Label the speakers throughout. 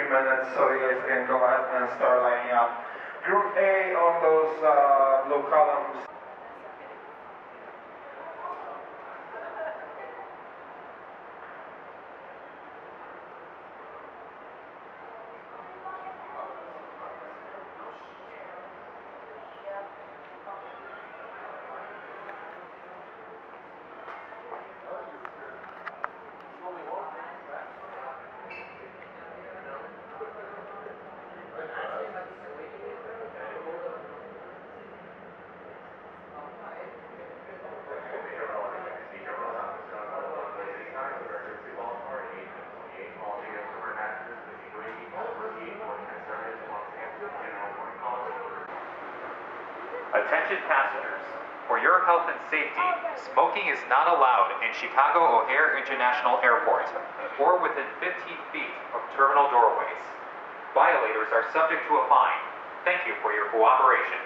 Speaker 1: minutes so you guys can go ahead and start lining up. Group A on those blue columns.
Speaker 2: Attention passengers, for your health and safety, smoking is not allowed in Chicago O'Hare International Airport or within 15 feet of terminal doorways. Violators are subject to a fine. Thank you for your cooperation.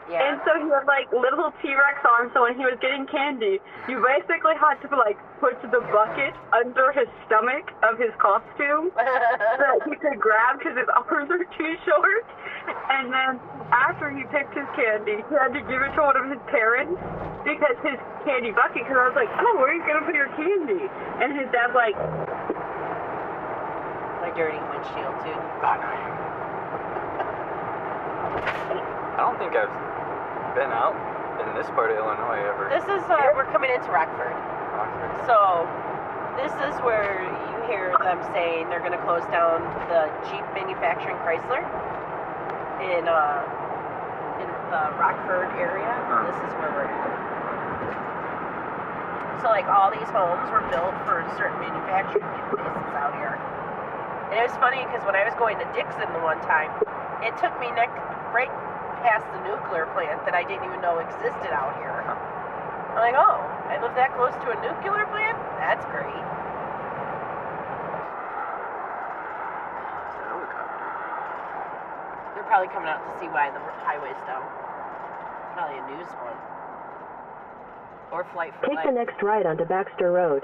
Speaker 3: Yeah.
Speaker 4: And so he had like little T-Rex arms, so when he was getting candy, you basically had to like put the bucket under his stomach of his costume so that he could grab because his arms are too short. And then after he picked his candy, he had to give it to one of his parents because his candy bucket, because I was like, oh, where are you going to put your candy? And his dad's like,
Speaker 3: my dirty windshield, too.
Speaker 5: Oh, no. I don't think I've been out in this part of Illinois ever.
Speaker 3: This is, we're coming into Rockford. So, this is where you hear them saying they're going to close down the Jeep manufacturing Chrysler in the Rockford area. This is where we're at. So, like, all these homes were built for certain manufacturing bases out here. And it was funny because when I was going to Dixon the one time, it took me right past the nuclear plant that I didn't even know existed out here. I'm like, oh, I live that close to a nuclear plant? That's great. They're probably coming out to see why the highway's down. Probably a news one. Or Flight for Life.
Speaker 6: Take the next right onto Baxter Road.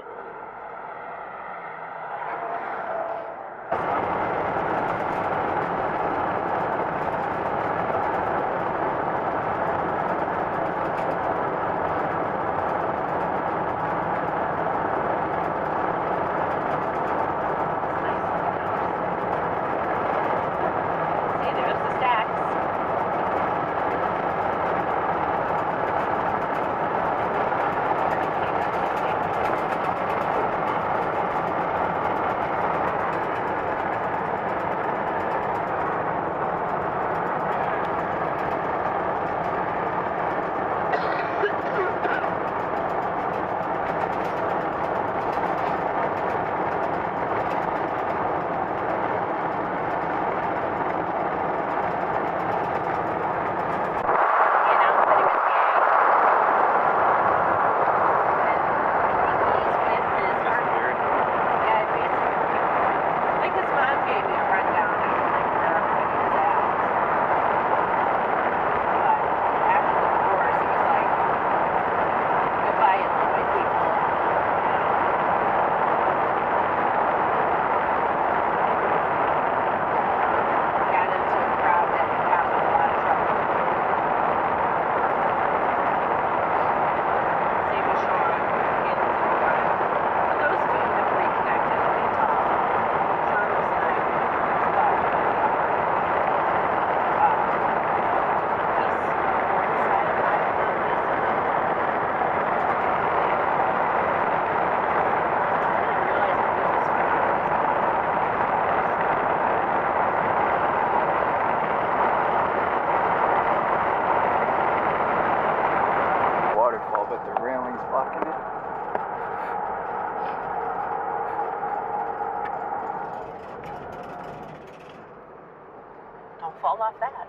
Speaker 3: Fall off that.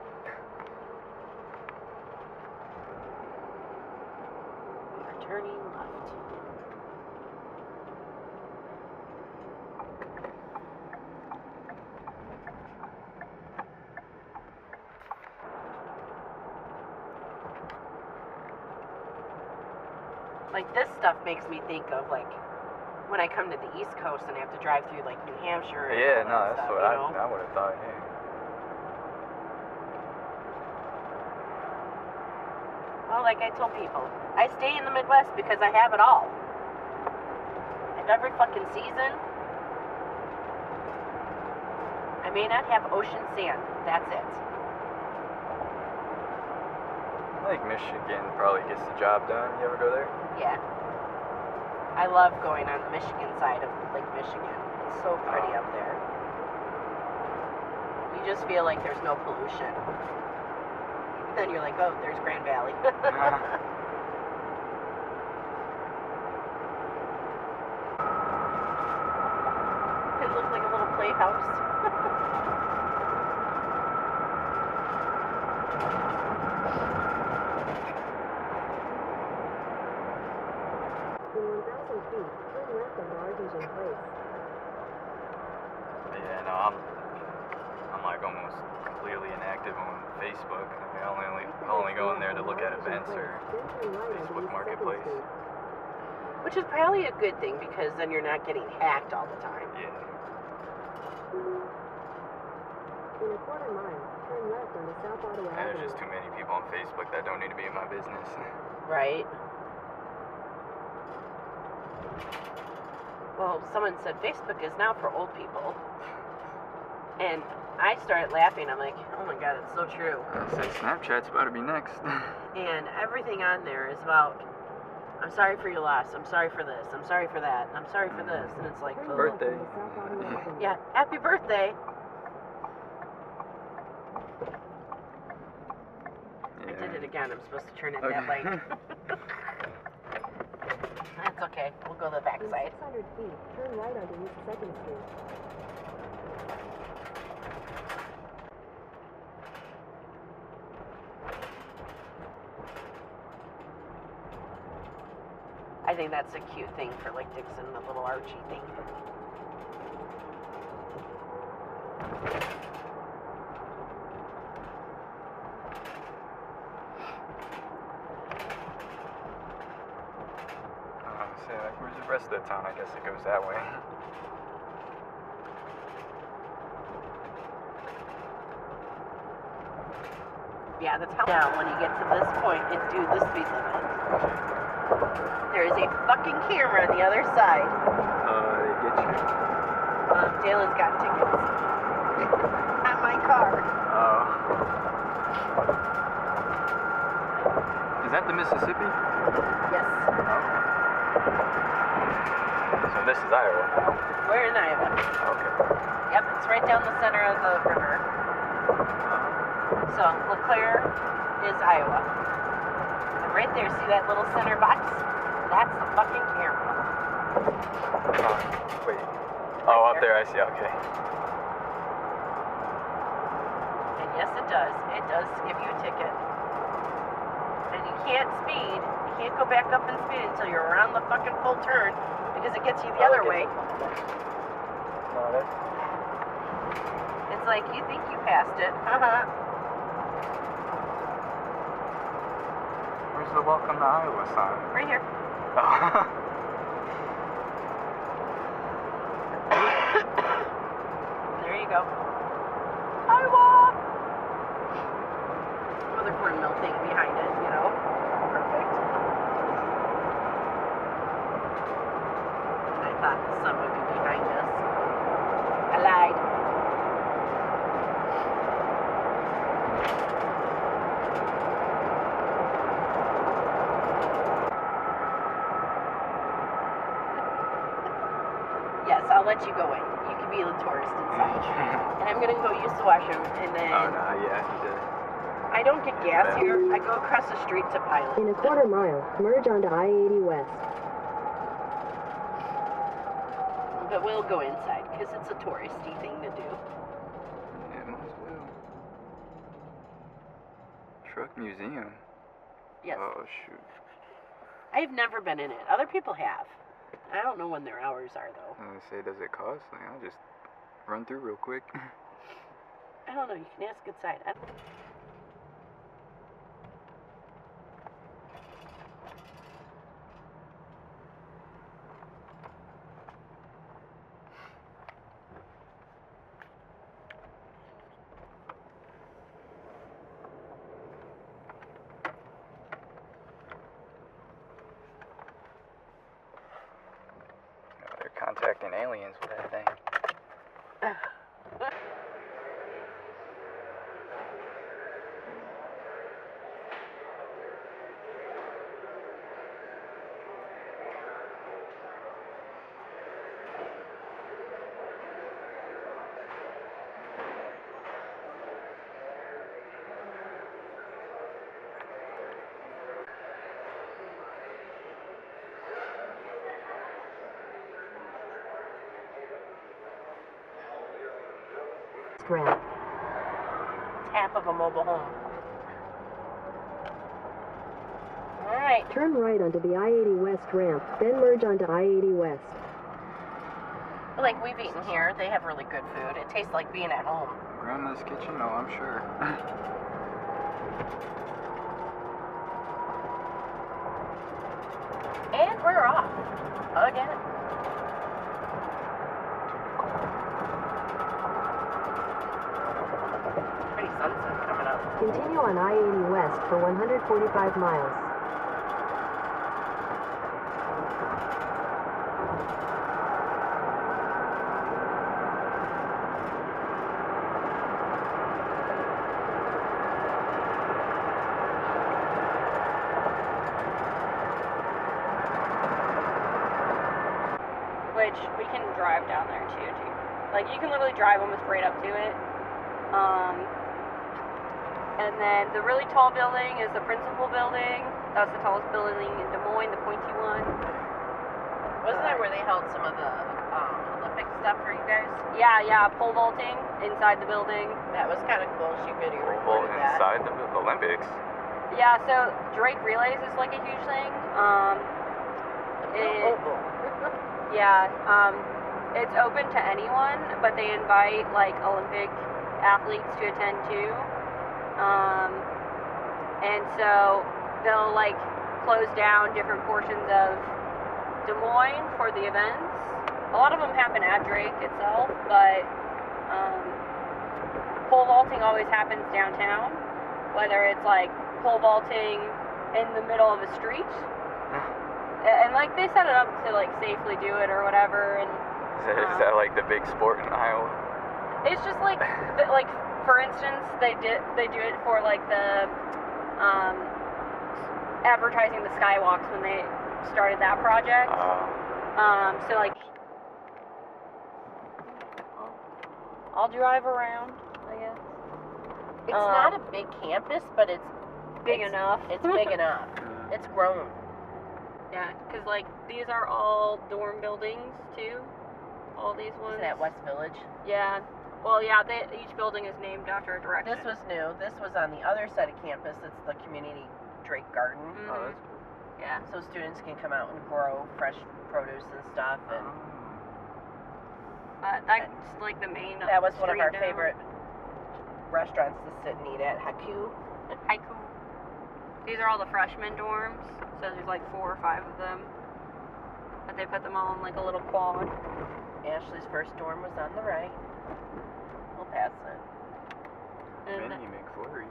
Speaker 3: We're turning left. Like, this stuff makes me think of, like, when I come to the East Coast and I have to drive through, like, New Hampshire.
Speaker 5: Yeah,
Speaker 3: and
Speaker 5: no,
Speaker 3: all that
Speaker 5: that's
Speaker 3: stuff,
Speaker 5: what
Speaker 3: you know?
Speaker 5: I would have thought, yeah.
Speaker 3: Well, like I told people, I stay in the Midwest because I have it all. I have every fucking season. I may not have ocean sand. That's it.
Speaker 5: I think Michigan probably gets the job done. You ever go there?
Speaker 3: Yeah. I love going on the Michigan side of Lake Michigan. It's so pretty up there. You just feel like there's no pollution. Then you're like, oh, there's Grand Valley. It looked like a little playhouse.
Speaker 6: In 1,000 feet, turn left on Arlington Place.
Speaker 5: Yeah, no, I'm like almost completely clearly inactive on Facebook. I only go in there to look at events or Facebook Marketplace.
Speaker 3: Which is probably a good thing because then you're not getting hacked all the time.
Speaker 5: Yeah.
Speaker 6: In a quarter mile, turn left on the South Ottawa
Speaker 5: And there's
Speaker 6: Avenue.
Speaker 5: just too many people on Facebook that don't need to be in my business.
Speaker 3: Right. Well, someone said Facebook is now for old people. And I started laughing. I'm like, oh my god, it's so true.
Speaker 5: I say Snapchat's about to be next.
Speaker 3: And everything on there is about, I'm sorry for your loss, I'm sorry for this, I'm sorry for that, I'm sorry for this. And it's like,
Speaker 6: Turn
Speaker 3: ugh.
Speaker 6: left
Speaker 5: Birthday.
Speaker 6: on the South Ottawa Avenue.
Speaker 3: Yeah, happy birthday. I did it again. I'm supposed to turn it that way. That's okay. We'll go to the back
Speaker 6: In
Speaker 3: side.
Speaker 6: 600 feet, turn right onto East 2nd Street.
Speaker 3: I think that's a cute thing for like Dixon, the little Archie thing.
Speaker 5: Say, like, where's the rest of the town? I guess it goes that way.
Speaker 3: Yeah, that's how. Now, when you get to this point and do the speed limit, there is a fucking camera on the other side.
Speaker 5: They get you.
Speaker 3: Jalen's got tickets on my car.
Speaker 5: Oh. Is that the Mississippi?
Speaker 3: Yes,
Speaker 5: So this is Iowa.
Speaker 3: we're in Iowa.
Speaker 5: Okay.
Speaker 3: Yep, it's right down the center of the river. So LeClaire is Iowa. And right there, see that little center box? That's the fucking camera.
Speaker 5: Wait. Oh, up there, I see, okay.
Speaker 3: And yes, it does. It does give you a ticket. And you can't speed. You can't go back up and speed until you're around the fucking full turn because it gets you the other way.
Speaker 5: No, that's...
Speaker 3: It's like you think you passed it.
Speaker 5: Where's the Welcome to Iowa sign?
Speaker 3: Right here.
Speaker 5: Oh.
Speaker 3: There you go. Iowa! Other corn mill thing behind it, you know. Perfect. I thought the sun would be behind us. I lied. Yes, I'll let you go in. You can be the tourist inside. And I'm gonna go use the washroom and then
Speaker 5: Oh, no, yeah, he did.
Speaker 3: I don't get gas here. I go across the street to Pilot.
Speaker 6: In a quarter mile, merge onto I-80 West.
Speaker 3: But we'll go inside because it's a touristy thing to do.
Speaker 5: Yeah, might as well. Truck museum.
Speaker 3: Yes.
Speaker 5: Oh, shoot.
Speaker 3: I've never been in it. Other people have. I don't know when their hours are though.
Speaker 5: I was gonna say, does it cost? Like, I'll just run through real quick.
Speaker 3: I don't know. You can ask inside.
Speaker 5: They're contacting aliens with that thing.
Speaker 6: Ramp.
Speaker 3: It's half of a mobile home. All right.
Speaker 6: Turn right onto the I-80 West ramp, then merge onto I-80 West.
Speaker 3: Like we've eaten here, they have really good food. It tastes like being at home.
Speaker 5: Grandma's kitchen? No, I'm sure.
Speaker 3: And we're off. Again. Pretty sunset coming up.
Speaker 6: Continue on I-80 West for 145 miles.
Speaker 7: Which we can drive down there too. Like you can literally drive almost right up to it. And then the really tall building is the principal building. That's the tallest building in Des Moines, the pointy one.
Speaker 3: Wasn't that where they held some of the Olympic stuff for you guys?
Speaker 7: Yeah, pole vaulting inside the building.
Speaker 3: That was kind of cool. She video
Speaker 5: Well,
Speaker 3: recorded that.
Speaker 5: inside the Olympics.
Speaker 7: Yeah, so Drake Relays is like a huge thing.
Speaker 3: Oval.
Speaker 7: Yeah, it's open to anyone, but they invite like Olympic athletes to attend too. And so they'll like close down different portions of Des Moines for the events. A lot of them happen at Drake itself, but pole vaulting always happens downtown, whether it's like pole vaulting in the middle of a street. And like they set it up to like safely do it or whatever, and
Speaker 5: Is that like the big sport in Iowa?
Speaker 7: it's just like like for instance they do it for like the advertising the skywalks when they started that project. So like I'll drive around, I guess.
Speaker 3: It's not a big campus, but it's
Speaker 7: Big enough.
Speaker 3: It's big enough. It's grown.
Speaker 7: Yeah, because like these are all dorm buildings too. All these ones.
Speaker 3: Isn't that West Village?
Speaker 7: Yeah. Well, yeah. Each building is named after a direction.
Speaker 3: This was new. This was on the other side of campus. It's the community Drake Garden.
Speaker 7: Mhm.
Speaker 5: Oh, that's cool.
Speaker 7: Yeah.
Speaker 3: So students can come out and grow fresh produce and stuff. And
Speaker 7: That's like the main.
Speaker 3: that was one of
Speaker 7: street
Speaker 3: our
Speaker 7: down.
Speaker 3: favorite restaurants to sit and eat at. Haku.
Speaker 7: Haiku. These are all the freshman dorms. So there's like 4 or 5 of them. But they put them all in like a little quad.
Speaker 3: Ashley's first dorm was on the right. We'll pass it.
Speaker 7: And
Speaker 5: Mini McFlurry.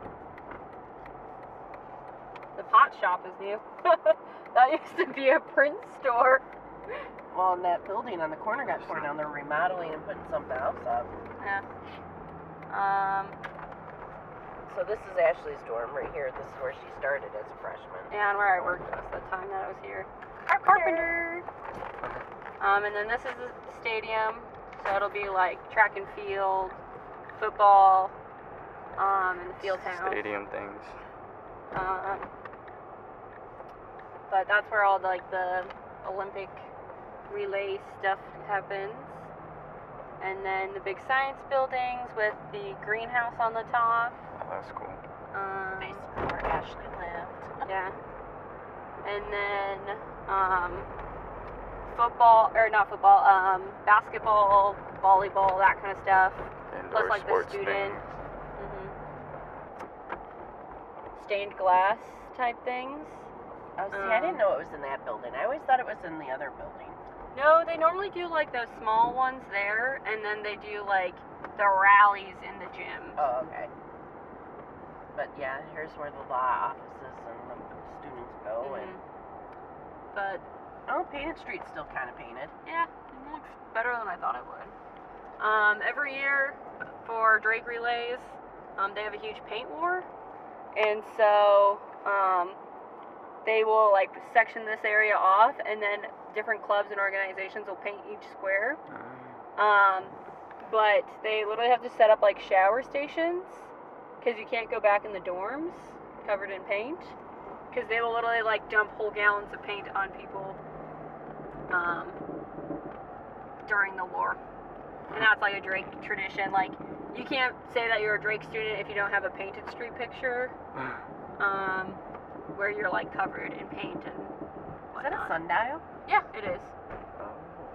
Speaker 7: the pot shop is new. That used to be a print store.
Speaker 3: Well, and that building on the corner got torn down. They're remodeling and putting something else up.
Speaker 7: Yeah.
Speaker 3: So this is Ashley's dorm right here. This is where she started as a freshman.
Speaker 7: And where I worked most of the time that I was here. Carpenter. And then this is the stadium. So it'll be like track and field, football, and the field house.
Speaker 5: Stadium things.
Speaker 7: But that's where all like the Olympic relay stuff happens. And then the big science buildings with the greenhouse on the top.
Speaker 5: Oh, that's cool.
Speaker 3: Basically where Ashley lived.
Speaker 7: Yeah. And then basketball, volleyball, that kind of stuff.
Speaker 5: Indoor
Speaker 7: Plus like the
Speaker 5: sports
Speaker 7: student
Speaker 5: things.
Speaker 7: stained glass type things.
Speaker 3: Oh, see, I didn't know it was in that building. I always thought it was in the other building.
Speaker 7: No, they normally do like those small ones there, and then they do like the rallies in the gym.
Speaker 3: Oh, okay. But yeah, here's where the law offices and the students go. And
Speaker 7: But
Speaker 3: Painted Street's still kind of painted.
Speaker 7: yeah, it looks better than I thought it would. Every year for Drake Relays, they have a huge paint war, and so they will like section this area off, and then different clubs and organizations will paint each square. But they literally have to set up like shower stations because you can't go back in the dorms covered in paint, because they will literally like dump whole gallons of paint on people during the war. And that's like a Drake tradition. Like, you can't say that you're a Drake student if you don't have a painted street picture where you're like covered in paint and
Speaker 3: Is that a sundial?
Speaker 7: Yeah, it is.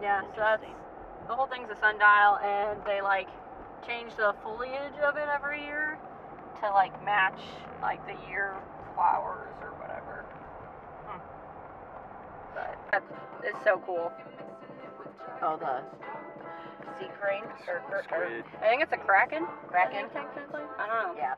Speaker 7: Yeah, so that's the whole thing's a sundial, and they like change the foliage of it every year to like match like the year flowers or whatever. But it's so cool.
Speaker 3: Oh, the sea crane? Or,
Speaker 5: Squid.
Speaker 7: I think it's a kraken.
Speaker 3: Kraken?
Speaker 7: Technically, I don't know.
Speaker 3: Yeah.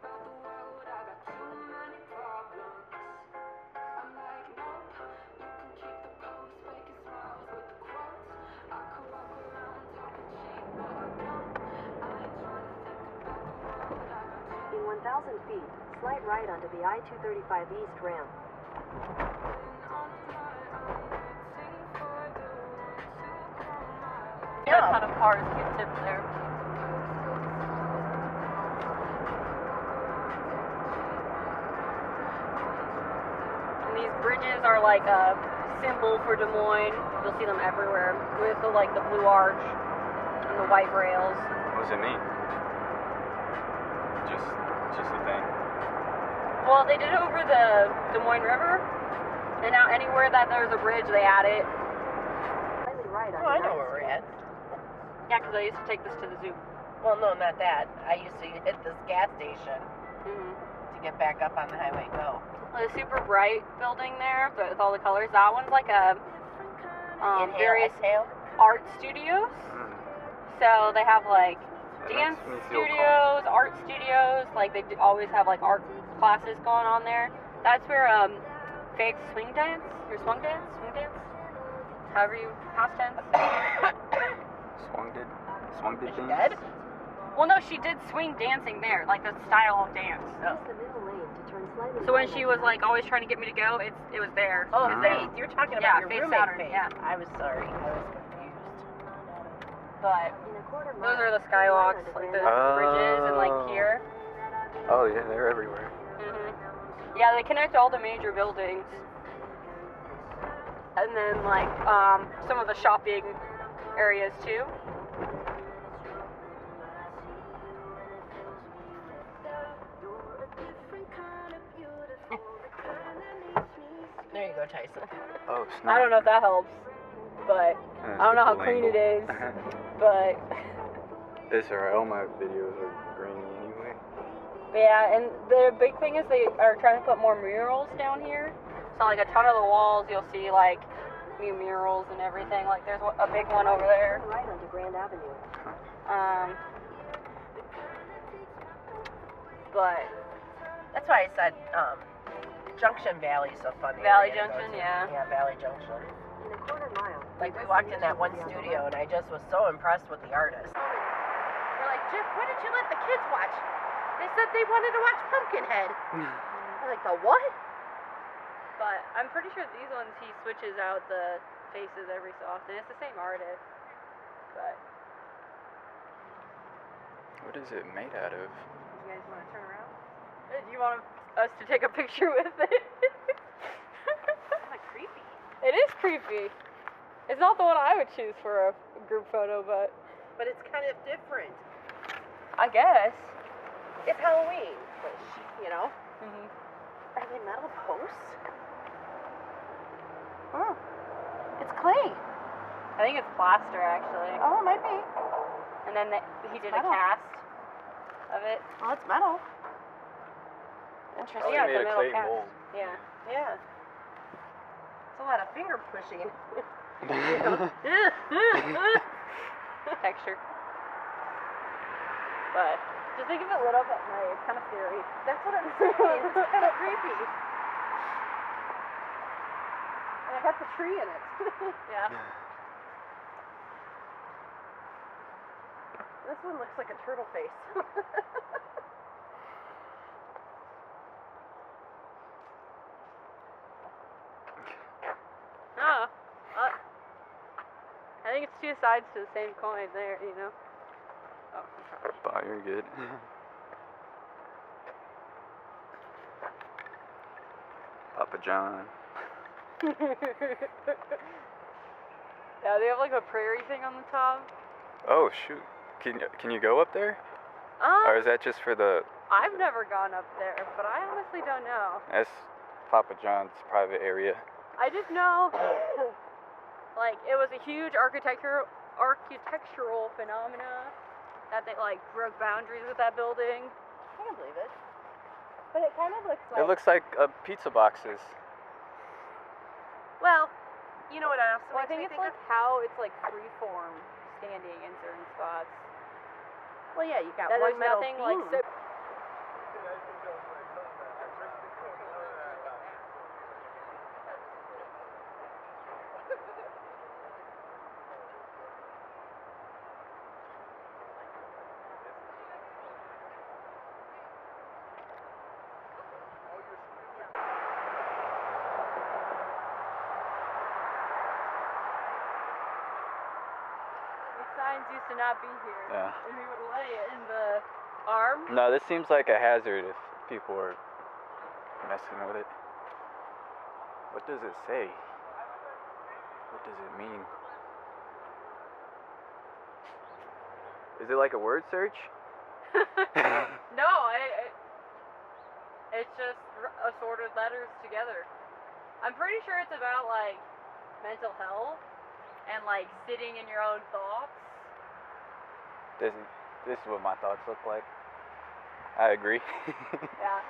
Speaker 6: In 1,000 feet, slight right onto the I-235 East ramp.
Speaker 7: Yeah, a ton of cars get tipped there. And these bridges are like a symbol for Des Moines. You'll see them everywhere with the like the blue arch and the white rails.
Speaker 5: What does it mean? Just a thing.
Speaker 7: Well, they did it over the Des Moines River, and now anywhere that there's a bridge, they add it.
Speaker 6: Slightly right
Speaker 3: Oh, I know where we're at.
Speaker 7: Yeah, because I used to take this to the zoo.
Speaker 3: Well, no, not that. I used to hit this gas station
Speaker 7: Mm-hmm.
Speaker 3: to get back up on the highway and go.
Speaker 7: The super bright building there with all the colors. That one's like a
Speaker 3: Inhale,
Speaker 7: various
Speaker 3: exhale.
Speaker 7: art studios. So they have like
Speaker 5: That
Speaker 7: dance
Speaker 5: makes me feel
Speaker 7: studios, art studios. Like they always have like art classes going on there. That's where Faith's swing dance or swung dance, however you past tense.
Speaker 5: Swung did
Speaker 3: Is she
Speaker 5: dance?
Speaker 3: dead?
Speaker 7: Well, no, she did swing dancing there, like the style of dance.
Speaker 6: Use the middle lane to turn slightly
Speaker 7: So when
Speaker 6: right
Speaker 7: she
Speaker 6: onto
Speaker 7: was like always trying to get me to go, it was there.
Speaker 3: Oh,
Speaker 5: Ah.
Speaker 3: Faith. You're talking
Speaker 7: Yeah,
Speaker 3: about your
Speaker 7: Faith
Speaker 3: roommate,
Speaker 7: Saturn,
Speaker 3: Faith.
Speaker 7: yeah.
Speaker 3: I was sorry. I was confused.
Speaker 7: But
Speaker 6: In a quarter
Speaker 7: those
Speaker 6: mile,
Speaker 7: are the
Speaker 6: turn right
Speaker 7: skywalks,
Speaker 6: onto
Speaker 7: like
Speaker 6: Grand
Speaker 7: the
Speaker 6: Avenue.
Speaker 7: bridges and like here.
Speaker 5: Oh yeah, they're everywhere.
Speaker 7: Yeah, they connect all the major buildings. And then like some of the shopping areas too.
Speaker 3: There you go, Tyson.
Speaker 5: Oh snap.
Speaker 7: I don't know if that helps, but
Speaker 5: That's
Speaker 7: I don't know
Speaker 5: a
Speaker 7: how
Speaker 5: cool
Speaker 7: clean it
Speaker 5: angle.
Speaker 7: is. But
Speaker 5: It's alright, all my videos are grainy anyway.
Speaker 7: yeah, and the big thing is they are trying to put more murals down here. So like a ton of the walls, you'll see like new murals and everything. Like there's a big one over there.
Speaker 6: Turn right onto Grand Avenue.
Speaker 3: But that's why I said Junction Valley's so fun.
Speaker 7: Valley
Speaker 3: area to go
Speaker 7: Junction,
Speaker 3: to.
Speaker 7: yeah.
Speaker 3: Yeah, Valley Junction.
Speaker 6: In a quarter mile.
Speaker 3: Like we walked in that one studio and I just was so impressed with the artist. They're like, Jeff, what did you let the kids watch? They said they wanted to watch Pumpkinhead. I'm like, the what?
Speaker 7: But I'm pretty sure these ones he switches out the faces every so often. It's the same artist. But
Speaker 5: What is it made out of?
Speaker 7: you guys want to turn around? Do you want us to take a picture with it?
Speaker 3: Kind of creepy.
Speaker 7: It is creepy. It's not the one I would choose for a group photo, but
Speaker 3: But it's kind of different.
Speaker 7: I guess.
Speaker 3: It's Halloween, you know?
Speaker 7: Mm-hmm.
Speaker 3: Are they metal posts? Oh, it's clay.
Speaker 7: I think it's plaster actually.
Speaker 3: Oh, it might be.
Speaker 7: And then he did a
Speaker 3: metal.
Speaker 7: cast of it.
Speaker 3: Oh, it's metal.
Speaker 5: Oh,
Speaker 3: Interesting.
Speaker 5: they
Speaker 7: Yeah,
Speaker 5: made
Speaker 7: it's a
Speaker 5: a
Speaker 7: metal
Speaker 5: clay
Speaker 7: cast.
Speaker 5: mold.
Speaker 7: Yeah.
Speaker 3: Yeah. It's a lot of finger pushing.
Speaker 7: Texture. But just think of it lit up at night. It's kind of scary.
Speaker 3: That's what I'm saying. It's kind of creepy. And I got the tree in it.
Speaker 7: Yeah.
Speaker 3: This one looks like a turtle face.
Speaker 7: No. I think it's two sides to the same coin there, you know? Oh.
Speaker 5: Bah, you're good. Papa John.
Speaker 7: Yeah, they have like a prairie thing on the top.
Speaker 5: Oh shoot. Can you go up there? Or is that just for the?
Speaker 7: I've never gone up there, but I honestly don't know.
Speaker 5: That's Papa John's private area.
Speaker 7: I just know, like, it was a huge architectural phenomena, that they like broke boundaries with that building.
Speaker 3: I can believe it. But it kind of looks like.
Speaker 5: It looks like pizza boxes.
Speaker 3: Well, you know what else?
Speaker 7: Well, I think it's like how it's like freeform standing in certain spots.
Speaker 3: Well, yeah, you got
Speaker 7: That
Speaker 3: one
Speaker 7: there's
Speaker 3: metal
Speaker 7: nothing
Speaker 3: beam.
Speaker 7: like so. Signs used to not be here.
Speaker 5: Yeah.
Speaker 7: And we would lay it in the arm.
Speaker 5: No, this seems like a hazard if people are messing with it. What does it say? What does it mean? Is it like a word search?
Speaker 7: No, it's just assorted letters together. I'm pretty sure it's about like mental health and like sitting in your own thoughts.
Speaker 5: This is what my thoughts look like. I agree.
Speaker 7: Yeah.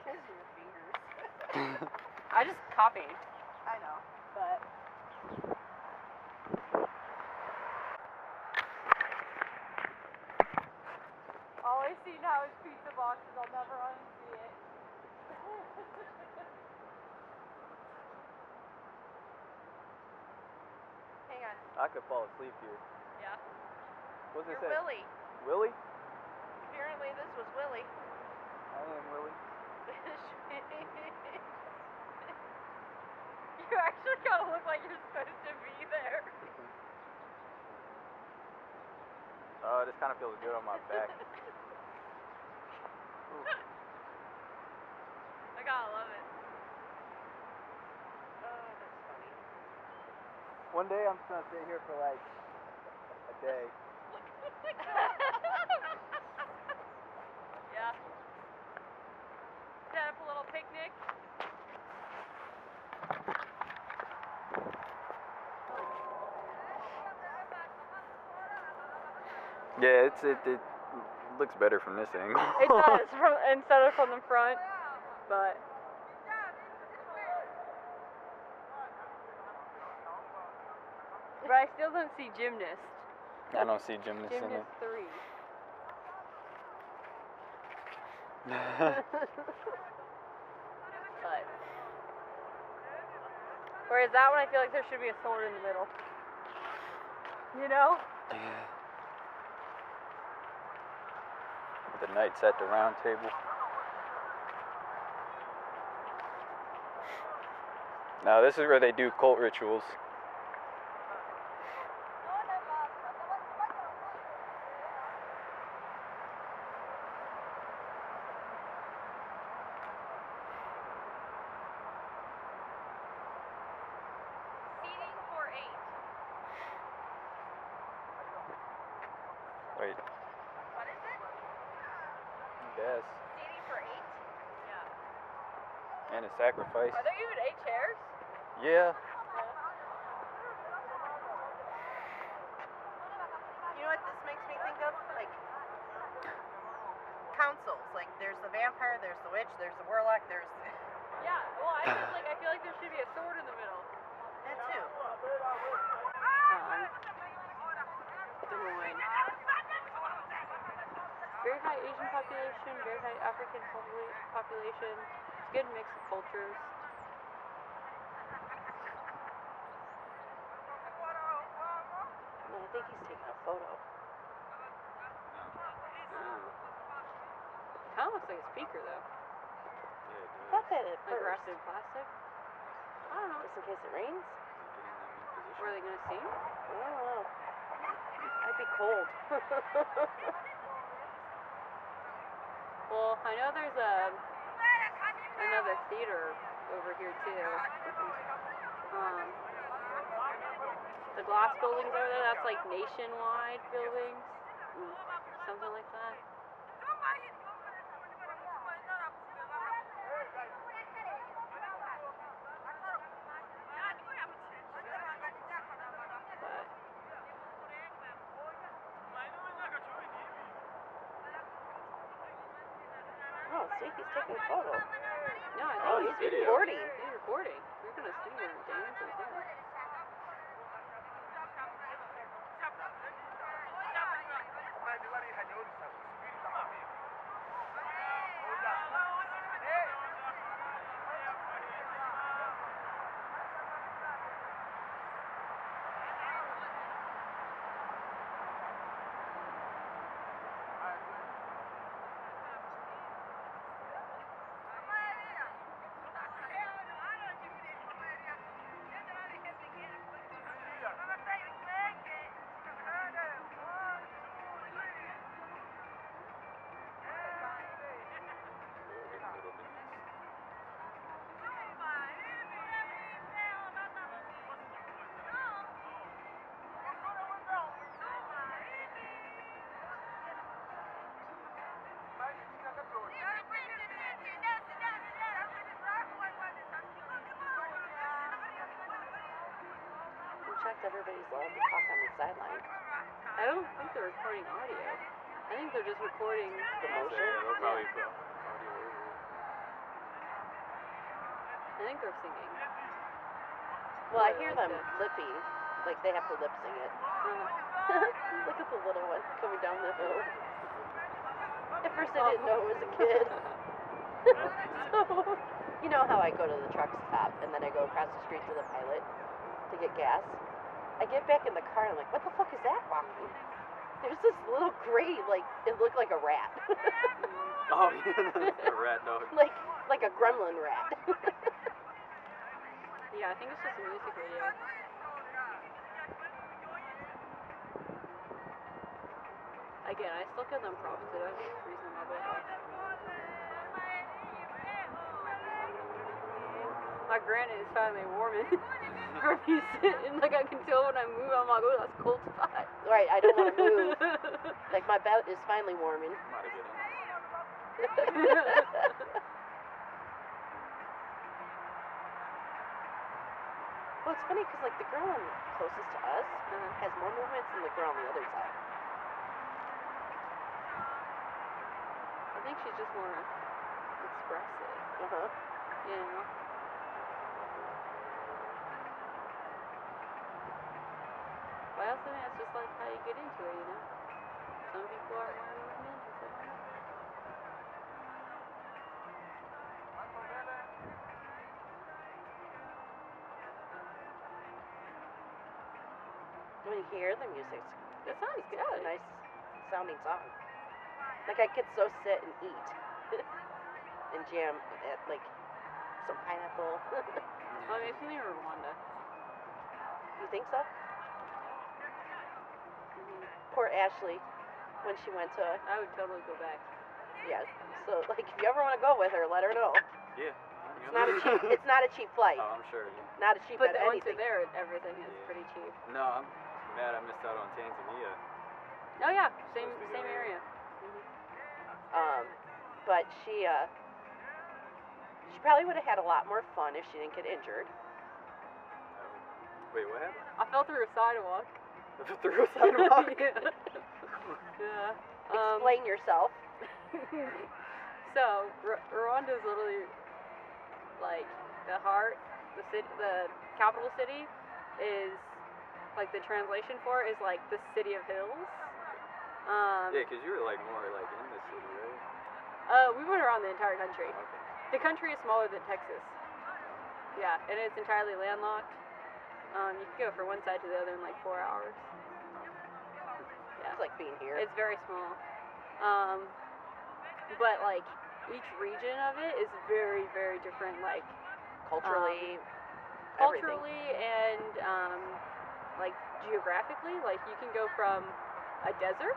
Speaker 3: Kiss your fingers.
Speaker 7: I just copied,
Speaker 3: I know.
Speaker 7: but always seen how his pizza boxes. I'll never unsee it.
Speaker 3: Hang on.
Speaker 5: I could fall asleep here.
Speaker 7: Yeah.
Speaker 5: What's it
Speaker 3: You're
Speaker 5: say?
Speaker 3: Willie.
Speaker 5: Willie?
Speaker 3: Apparently this was Willie.
Speaker 5: I am Willie.
Speaker 7: You actually kind of look like you're supposed to be there.
Speaker 5: Oh, this kind of feels good on my back.
Speaker 7: I gotta love it.
Speaker 3: Oh, that's funny.
Speaker 5: One day I'm just gonna sit here for like a day.
Speaker 7: Yeah. Set up a little picnic.
Speaker 5: Yeah, it looks better from this angle.
Speaker 7: It does, instead of from the front, but. But I still don't see gymnast.
Speaker 5: I don't see gymnasts in it.
Speaker 7: Gymnast 3. But. Whereas that one, I feel like there should be a sword in the middle. You know?
Speaker 5: Yeah. The Knights at the Round Table. Now this is where they do cult rituals.
Speaker 7: Seating for 8.
Speaker 5: Wait,
Speaker 3: What is it?
Speaker 5: yes.
Speaker 3: Seating for 8?
Speaker 7: Yeah.
Speaker 5: And a sacrifice.
Speaker 7: Are there even 8 chairs?
Speaker 5: Yeah.
Speaker 3: You know what this makes me think of? Like councils. Like there's the vampire, there's the witch, there's the warlock, there's
Speaker 7: Yeah. Well, I feel like there should be a sword in the middle.
Speaker 3: that too.
Speaker 7: Des Moines. Very high Asian population, very high African population. It's a good mix of cultures.
Speaker 3: No, I think he's taking a photo.
Speaker 7: Kind of looks like a speaker though.
Speaker 3: I thought that at
Speaker 7: Like
Speaker 3: first.
Speaker 7: wrapped in plastic. I don't know.
Speaker 3: Just in case it rains.
Speaker 7: Were they gonna sing?
Speaker 3: I don't know. I'd be cold.
Speaker 7: Well, I know there's another theater over here too. The glass buildings over there, that's like nationwide buildings. Something like that.
Speaker 3: See, he's taking a photo.
Speaker 7: No, I
Speaker 3: Oh,
Speaker 7: think
Speaker 3: he's
Speaker 5: video.
Speaker 3: recording.
Speaker 7: he's recording. We're gonna sing or dance or something.
Speaker 3: Who checked everybody's allowed to talk on the sideline?
Speaker 7: I don't think they're recording audio. I think they're just recording
Speaker 3: The
Speaker 5: Yeah,
Speaker 3: motion?
Speaker 5: they'll probably put audio over it.
Speaker 7: I think they're singing.
Speaker 3: Well, I
Speaker 7: Yeah,
Speaker 3: hear
Speaker 7: like
Speaker 3: them lipping. Like, they have to lip sing it. Look at the little one coming down the hill. At first I didn't know it was a kid. So, you know how I go to the truck stop and then I go across the street to the Pilot to get gas? I get back in the car and I'm like, what the fuck is that walking? There's this little gray, like, it looked like a rat.
Speaker 5: Oh, yeah, a rat dog.
Speaker 3: like a gremlin rat.
Speaker 7: Yeah, I think it's just a music video. Again, I still give them props to that reasonable. My granite is finally warming. From me sitting, like I can tell when I move, I'm like, oh, that's a cold spot.
Speaker 3: Right, I don't want to move. Like, my belt is finally warming.
Speaker 5: Might have been
Speaker 3: Well, it's funny because, like, the girl on closest to us has more movements than the girl on the other side.
Speaker 7: I think she's just more expressive,
Speaker 3: Uh-huh.
Speaker 7: you know? But I also think that's just like how you get into it, you know? Some people are more movement and some are not.
Speaker 3: When you hear the music,
Speaker 7: That sounds
Speaker 3: it's a
Speaker 7: good.
Speaker 3: nice sounding song. Like, I could so sit and eat and jam at, like, some pineapple.
Speaker 7: Oh, it makes me think of Rwanda.
Speaker 3: You think so? Poor Ashley, when she went to,
Speaker 7: I would totally go back.
Speaker 3: yeah. So, like, if you ever want to go with her, let her know.
Speaker 5: Yeah.
Speaker 3: It's not a cheap. It's not a cheap flight.
Speaker 5: Oh, I'm sure. Yeah.
Speaker 3: Not a cheap
Speaker 7: But
Speaker 3: at
Speaker 7: once
Speaker 3: anything.
Speaker 7: you're there, everything is
Speaker 5: Yeah.
Speaker 7: pretty cheap.
Speaker 5: No, I'm mad I missed out on Tanzania.
Speaker 7: Oh yeah, same
Speaker 5: Supposed to go
Speaker 7: area.
Speaker 3: But she probably would have had a lot more fun if she didn't get injured.
Speaker 5: Wait, what happened?
Speaker 7: I fell through a sidewalk.
Speaker 5: Through a sidewalk?
Speaker 7: Yeah.
Speaker 3: Explain yourself.
Speaker 7: So Rwanda is literally like the heart, the city, the capital city is like the translation for it is like the city of hills.
Speaker 5: Yeah, because you were like more like in the city, right?
Speaker 7: We went around the entire country.
Speaker 5: Okay.
Speaker 7: The country is smaller than Texas. Yeah, and it's entirely landlocked. You can go from one side to the other in like 4 hours. Yeah.
Speaker 3: It's like being here.
Speaker 7: It's very small. But like each region of it is very, very different, like
Speaker 3: Culturally,
Speaker 7: culturally and like geographically. Like you can go from a desert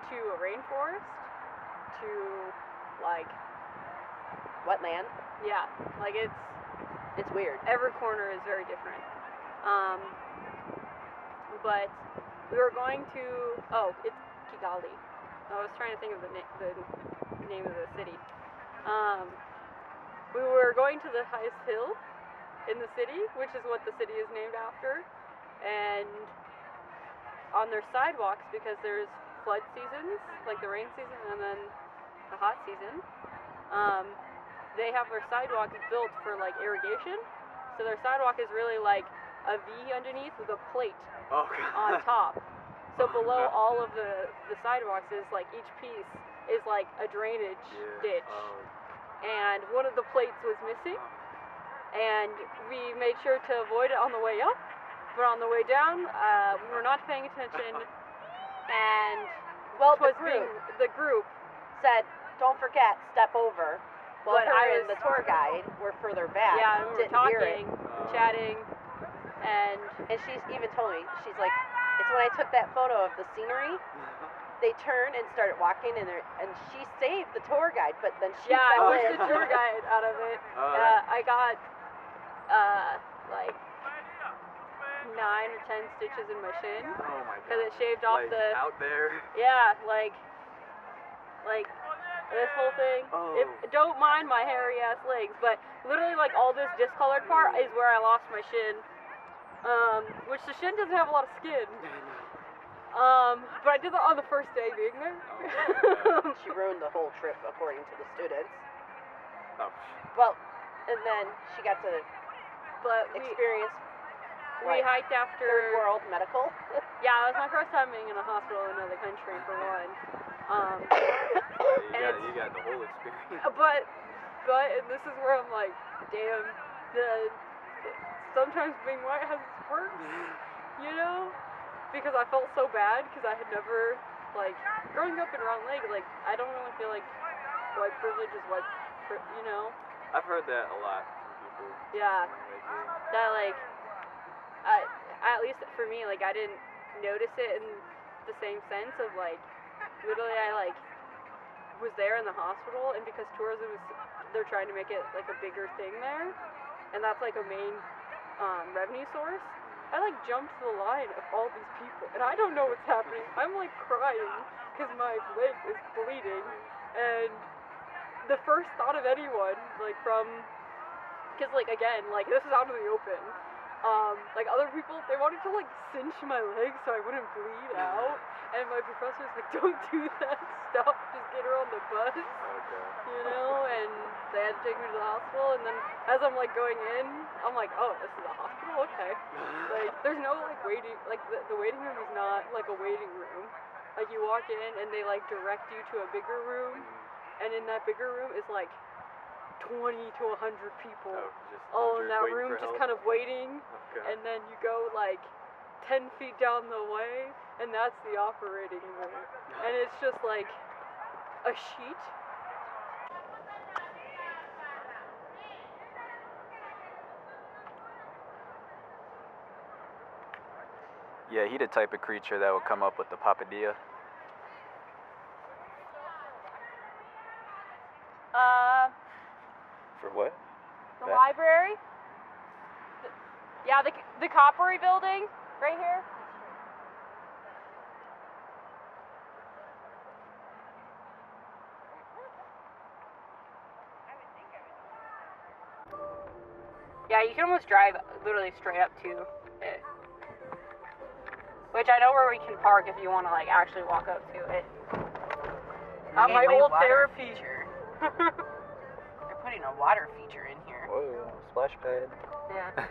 Speaker 7: to a rainforest to like
Speaker 3: wetland.
Speaker 7: yeah, like it's
Speaker 3: weird.
Speaker 7: every corner is very different. But we were going to it's Kigali. I was trying to think of the name of the city. We were going to the highest hill in the city, which is what the city is named after, and on their sidewalks, because there's flood seasons, like the rain season and then the hot season, they have their sidewalk built for like irrigation. So their sidewalk is really like a V underneath with a plate
Speaker 5: Oh,
Speaker 7: on
Speaker 5: God.
Speaker 7: top. So
Speaker 5: Oh,
Speaker 7: below
Speaker 5: no.
Speaker 7: all of the sidewalks is like each piece is like a drainage ditch.
Speaker 5: Oh.
Speaker 7: And one of the plates was missing. And we made sure to avoid it on the way up. But on the way down, we were not paying attention. And
Speaker 3: Well,
Speaker 7: the group
Speaker 3: said, don't forget, step over. Well,
Speaker 7: But
Speaker 3: her
Speaker 7: I
Speaker 3: and
Speaker 7: was-
Speaker 3: the tour guide were further back.
Speaker 7: yeah, we were
Speaker 3: didn't hear it.
Speaker 7: talking, chatting, and
Speaker 3: And she's even told me, she's like, it's when I took that photo of the scenery, they turned and started walking, and she saved the tour guide, but then she
Speaker 7: yeah, I
Speaker 3: fell
Speaker 7: pushed
Speaker 3: in.
Speaker 7: the tour guide out of it. I got like 9 or 10 stitches in my shin
Speaker 5: Oh my
Speaker 7: because
Speaker 5: God.
Speaker 7: it shaved off
Speaker 5: Like,
Speaker 7: the
Speaker 5: out there.
Speaker 7: yeah, like this whole thing.
Speaker 5: Oh.
Speaker 7: Don't mind my hairy ass legs, but literally like all this discolored part is where I lost my shin. Which the shin doesn't have a lot of skin. But I did that on the first day being there.
Speaker 5: Oh,
Speaker 3: She ruined the whole trip, according to the students.
Speaker 5: Oh.
Speaker 3: Well, and then she got to
Speaker 7: But
Speaker 3: experience
Speaker 7: we hiked after.
Speaker 3: third world medical.
Speaker 7: Yeah, it was my first time being in a hospital in another country for one.
Speaker 5: Yeah,
Speaker 7: And
Speaker 5: you got the whole experience.
Speaker 7: But and this is where I'm like, damn, sometimes being white has its perks, you know? Because I felt so bad because I had never, like, growing up in Round Lake, like, I don't really feel like white privilege is white, you know?
Speaker 5: I've heard that a lot from people.
Speaker 7: Yeah.
Speaker 5: Like,
Speaker 7: That, like, at least for me, like, I didn't notice it in the same sense of, like, literally I, like, was there in the hospital, and because tourism is, they're trying to make it, like, a bigger thing there, and that's, like, a main revenue source, I, like, jumped the line of all these people, and I don't know what's happening. I'm, like, crying because my leg is bleeding, and the first thought of anyone, like, because, like, again, like, this is out in the open, like, other people, they wanted to, like, cinch my leg so I wouldn't bleed out, and my professor's like, don't do that, stop, just get her on the bus, you know, and they had to take me to the hospital, and then as I'm, like, going in, I'm like, oh, this is a hospital? Okay. Like, there's no, like, waiting, like, the waiting room is not, like, a waiting room. Like, you walk in, and they, like, direct you to a bigger room, and in that bigger room is, like, 20 to 100 people all in that room just kind of waiting, and then you go, like, 10 feet down the way, and that's the operating room. And it's just, like, a sheet.
Speaker 5: yeah, he the type of creature that would come up with the papadilla. For what?
Speaker 7: The
Speaker 5: That?
Speaker 7: library. Yeah, the Coppery building, right here. Yeah, you can almost drive literally straight up to it. Which I know where we can park if you want to, like, actually walk up to it. My
Speaker 3: Gateway
Speaker 7: old
Speaker 3: water
Speaker 7: therapy.
Speaker 3: feature. They're putting a water feature in here.
Speaker 5: Whoa, splash pad.
Speaker 7: Yeah.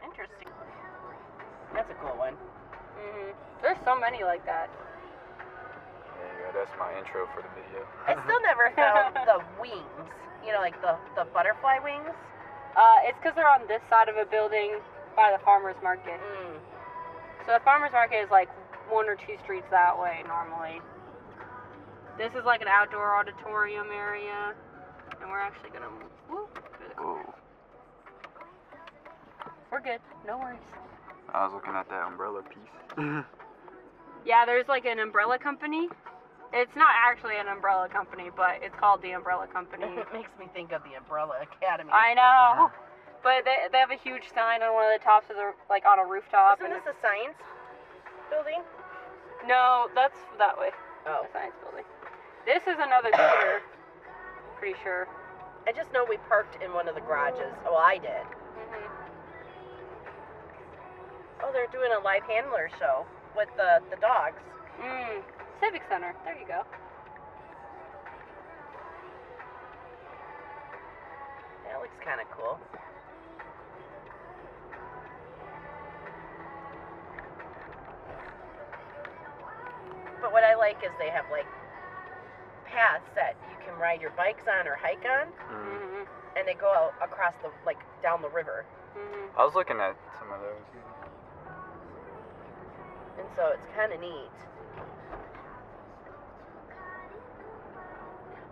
Speaker 3: Interesting. That's a cool one.
Speaker 7: There's so many like that.
Speaker 5: Yeah, that's my intro for the video.
Speaker 3: I still never found the wings. You know, like the butterfly wings.
Speaker 7: It's because they're on this side of a building by the farmer's market. So the farmer's market is like 1 or 2 streets that way normally. This is like an outdoor auditorium area, and we're actually gonna move through the corner.
Speaker 5: Whoa.
Speaker 7: We're good, no worries.
Speaker 5: I was looking at that umbrella piece.
Speaker 7: Yeah, there's like an umbrella company. It's not actually an umbrella company, but it's called the Umbrella Company.
Speaker 3: It makes me think of the Umbrella Academy.
Speaker 7: I know. But they have a huge sign on one of the tops of the, like, on a rooftop.
Speaker 3: Isn't this a science building?
Speaker 7: No, that's that way.
Speaker 3: Oh.
Speaker 7: The science building. This is another theater. Pretty sure.
Speaker 3: I just know we parked in one of the garages. Well, I did. Oh, they're doing a live handler show with the dogs.
Speaker 7: Civic Center. There you go.
Speaker 3: is kind of cool. But what I like is they have like paths that you can ride your bikes on or hike on, and they go out across the down the river.
Speaker 5: I was looking at some of those.
Speaker 3: And so it's kind of neat.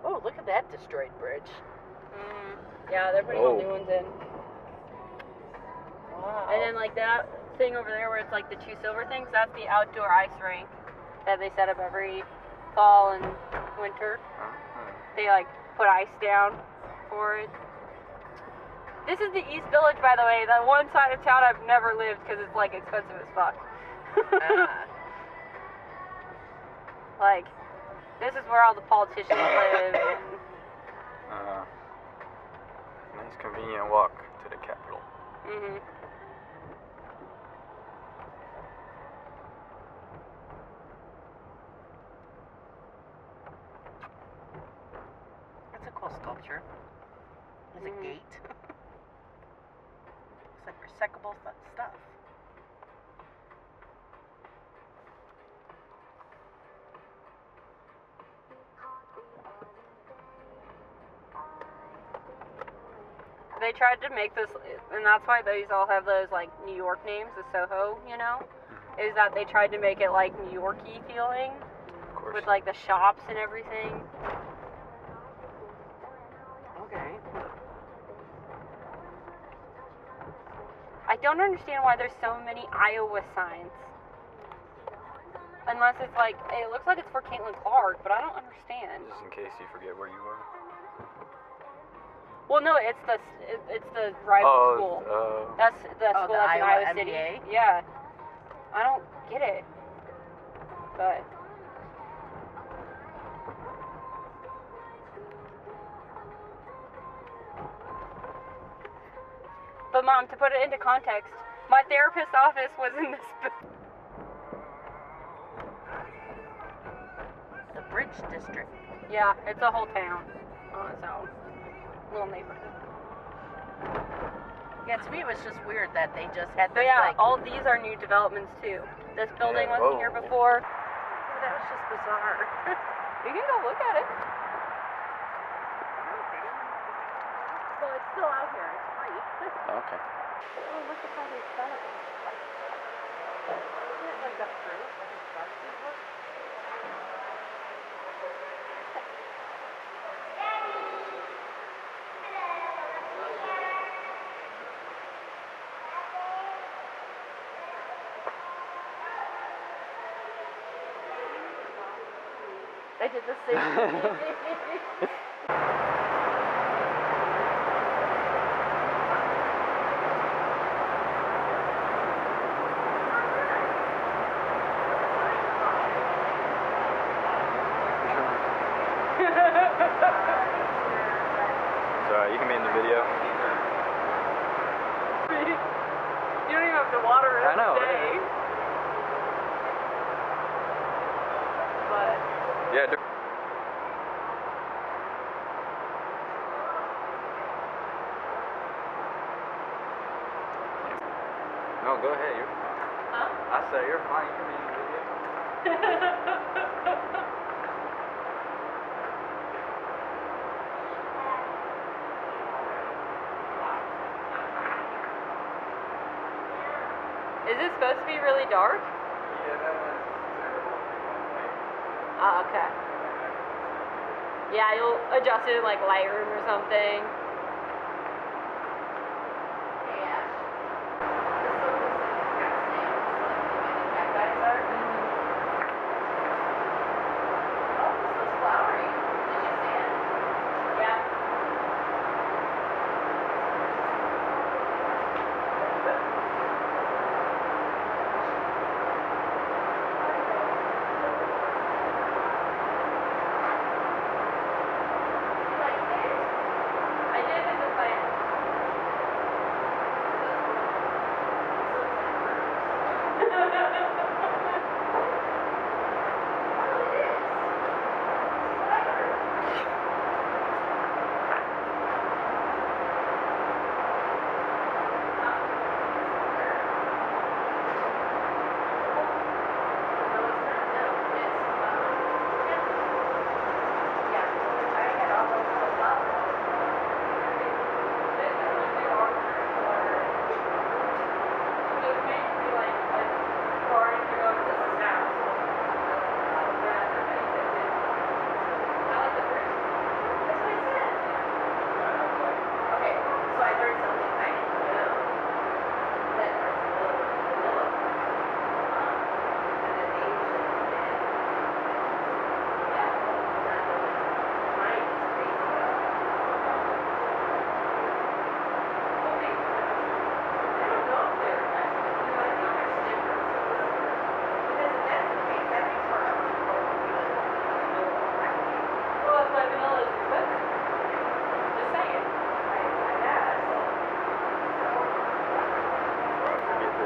Speaker 3: Oh, look at that destroyed bridge.
Speaker 7: Yeah, they're putting all new ones in.
Speaker 3: Wow.
Speaker 7: And then like that thing over there where it's like the two silver things, that's the outdoor ice rink that they set up every fall and winter. They like put ice down for it. This is the East Village, by the way, the one side of town I've never lived because it's like expensive as fuck. Like, this is where all the politicians live. And...
Speaker 5: nice convenient walk to the Capitol.
Speaker 3: That's a cool sculpture. There's a gate. Looks like recyclable stuff.
Speaker 7: They tried to make this, and that's why these all have those like New York names, the Soho, you know, is that they tried to make it like New York-y feeling with like the shops and everything.
Speaker 3: Okay.
Speaker 7: I don't understand why there's so many Iowa signs. Unless it's like, it looks like it's for Caitlin Clark, but I don't understand.
Speaker 5: Just in case you forget where you are.
Speaker 7: Well, no, it's the rival school. That's the school that's in Iowa City.
Speaker 3: MBA?
Speaker 7: Yeah. I don't get it. But Mom, to put it into context, my therapist's office was in this building.
Speaker 3: The Bridge District.
Speaker 7: Yeah, it's a whole town on its own. Little neighborhood.
Speaker 3: Yeah, to me it was just weird that they just had
Speaker 7: But
Speaker 3: this
Speaker 7: yeah,
Speaker 3: like...
Speaker 7: all these are new developments too. This building wasn't here before.
Speaker 3: That was just bizarre.
Speaker 7: You can go look at it.
Speaker 3: Well, it's still out here. It's free.
Speaker 5: Okay.
Speaker 7: Oh, look at how they set it.
Speaker 3: Isn't it like a fruit? Like a shark fruit? I did the same thing.
Speaker 5: Sorry, you can be in the video.
Speaker 7: You don't even have to water it
Speaker 5: I know,
Speaker 7: every day. But
Speaker 5: Yeah. No, go ahead. You're fine.
Speaker 7: Huh?
Speaker 5: I said you're fine. You can be in the video.
Speaker 7: Is it supposed to be really dark?
Speaker 1: Yeah, that one's terrible.
Speaker 7: Oh, okay. Yeah, you'll adjust it in like Lightroom or something. I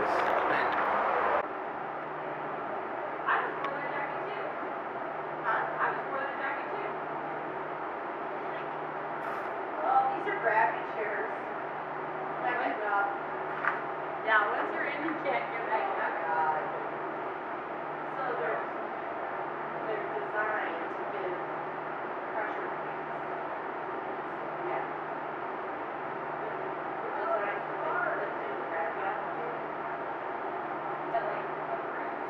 Speaker 5: this.
Speaker 7: I was for their jacket too. I was for their jacket too.
Speaker 3: Oh, these are grabby chairs. Back it up.
Speaker 7: Yeah, once you're in, you can't get back out.
Speaker 3: God. So they're designed to give pressure relief. Yeah. They're designed for like lifting and grabbing.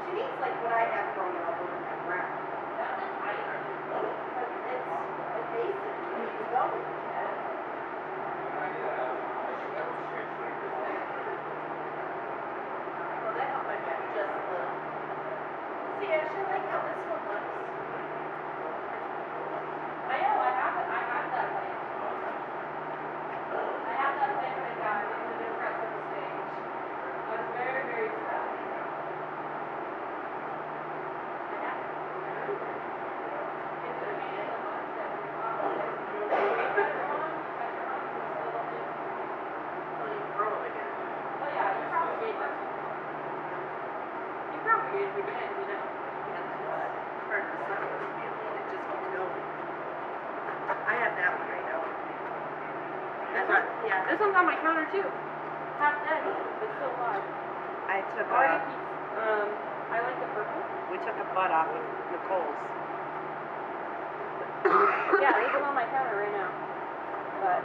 Speaker 3: She needs like what I have growing up over my ground.
Speaker 7: That's a tighter.
Speaker 3: But it's basic. It's going. Well, that helped my back just a little. See, I actually like how this one looks.
Speaker 7: I know, I have it. I have that plan. I have that plan for the guy in the impressive stage. I was very, very sad. I have it. It's a man of us that we follow. It's better on, still up there.
Speaker 3: Well, you grow them again.
Speaker 7: Oh yeah, you propagate them. You propagate them again, you know.
Speaker 3: Part of the sun was feeling it just keeps going. I have that one right now. That's not, yeah.
Speaker 7: This one's on my counter too. Half dead, but still alive.
Speaker 3: I took
Speaker 7: Already keeps, I like the purple.
Speaker 3: we took a butt off of Nicole's.
Speaker 7: Yeah, this is on my counter right now. But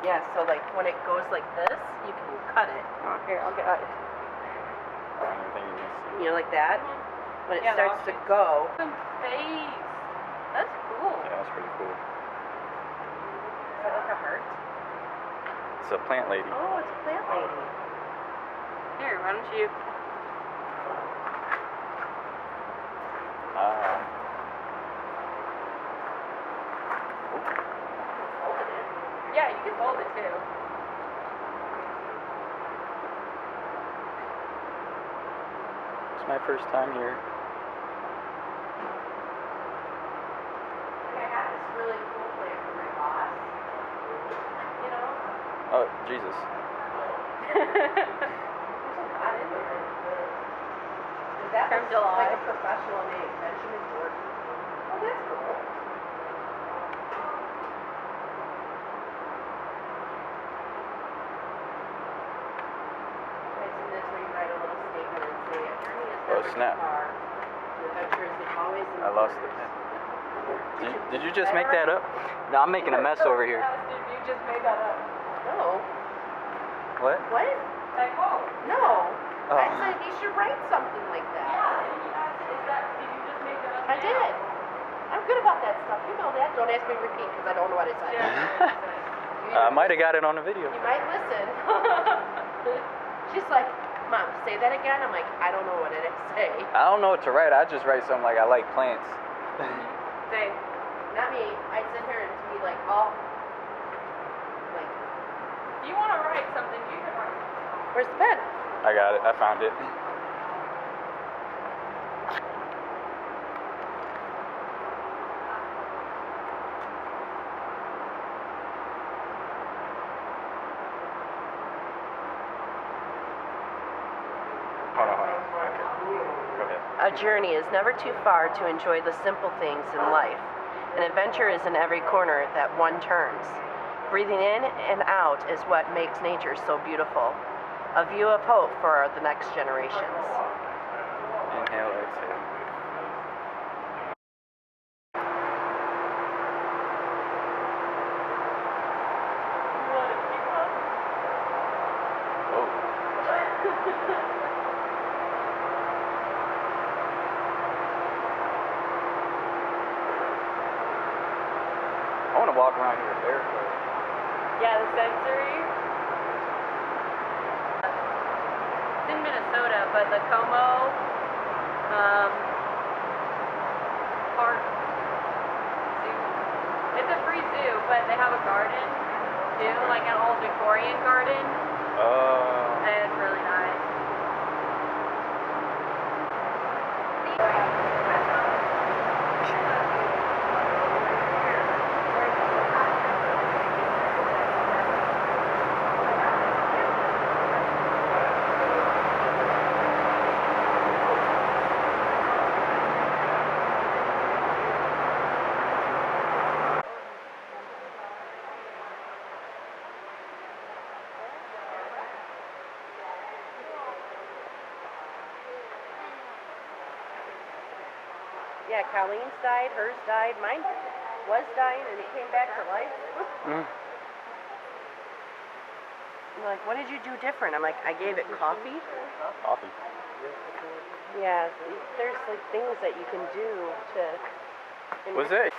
Speaker 3: Yeah, so like when it goes like this, you can cut it.
Speaker 7: oh, here, I'll get it.
Speaker 5: I don't think you can see.
Speaker 3: You know, like that. When it
Speaker 7: Yeah, the
Speaker 3: starts to
Speaker 7: options.
Speaker 3: go,
Speaker 7: Some face. That's cool.
Speaker 5: Yeah, that's pretty cool.
Speaker 3: is that like a heart?
Speaker 5: It's a plant lady.
Speaker 3: Oh, it's a plant lady.
Speaker 7: Here, why don't you?
Speaker 3: Folded it.
Speaker 7: Yeah, you can fold it too.
Speaker 5: It's my first time here.
Speaker 3: Like I got this really cool plant for my boss. You know?
Speaker 5: Oh, Jesus.
Speaker 3: There's a lot in there. Is that
Speaker 7: From
Speaker 3: looks
Speaker 7: July.
Speaker 3: like a professional name, Benjamin Jordan? Oh, that's cool. Okay, so that's where you write a little statement and say, a journey is
Speaker 5: Oh,
Speaker 3: never
Speaker 5: snap.
Speaker 3: too far. The adventure is always in
Speaker 5: I lost the pen. Did you just make that up? No, I'm making a mess over here.
Speaker 7: Dude, you just made that up.
Speaker 3: No.
Speaker 5: What?
Speaker 3: What?
Speaker 7: Like, whoa.
Speaker 3: No.
Speaker 5: Oh.
Speaker 3: I said he should write something like that.
Speaker 7: Yeah, and you asked, did you just make that up?
Speaker 3: I did. I'm good about that stuff. You know that. Don't ask me to repeat because I don't know what I said.
Speaker 7: Yeah.
Speaker 5: I might have got it on the video.
Speaker 3: You might listen. She's like, Mom, say that again. I'm like, I don't know what it is. Say.
Speaker 5: I don't know what to write. I just write something like I like plants.
Speaker 7: Say.
Speaker 3: Not me. I'd sit here and be like, oh, like,
Speaker 7: If you want to write something, you can write something.
Speaker 3: where's the pen?
Speaker 5: I got it. I found it. Hold on. Okay. Go ahead.
Speaker 3: A journey is never too far to enjoy the simple things in life. An adventure is in every corner that one turns. Breathing in and out is what makes nature so beautiful. A view of hope for the next generations.
Speaker 5: Inhale, exhale. I want to walk around here barefoot.
Speaker 7: Yeah, the sensory. It's in Minnesota, but the Como Park Zoo. It's a free zoo, but they have a garden too, like an old Victorian garden, and it's really nice.
Speaker 3: Yeah, Colleen's died, hers died, mine was dying, and it came back to life.
Speaker 5: Mm.
Speaker 3: I'm like, what did you do different? I'm like, I gave it coffee.
Speaker 5: Coffee.
Speaker 3: Yeah, there's like things that you can do to.
Speaker 5: Was it?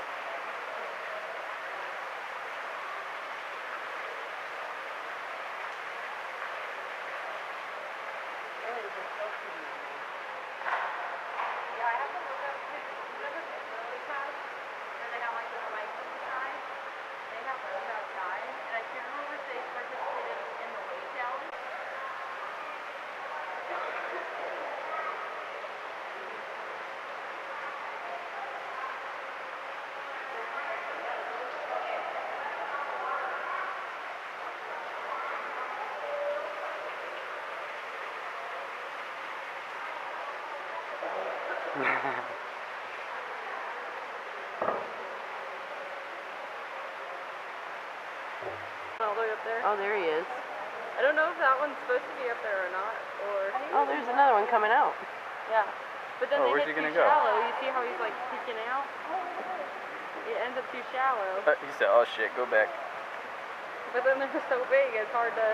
Speaker 7: Yeah, I have to look up because Lily's house, and they have like the bikes inside. They have those outside, and I can't remember if they participated in the weight challenge. All the way up there.
Speaker 3: Oh, there he is.
Speaker 7: I don't know if that one's supposed to be up there or not, or
Speaker 3: Oh, there's another one coming out.
Speaker 7: yeah. But then
Speaker 5: Oh,
Speaker 7: they
Speaker 5: where's
Speaker 7: get
Speaker 5: he
Speaker 7: too
Speaker 5: gonna go?
Speaker 7: shallow. You see how he's like peeking out? It ends up too shallow.
Speaker 5: He said, "Oh shit, go back."
Speaker 7: But then they're so big, it's hard to,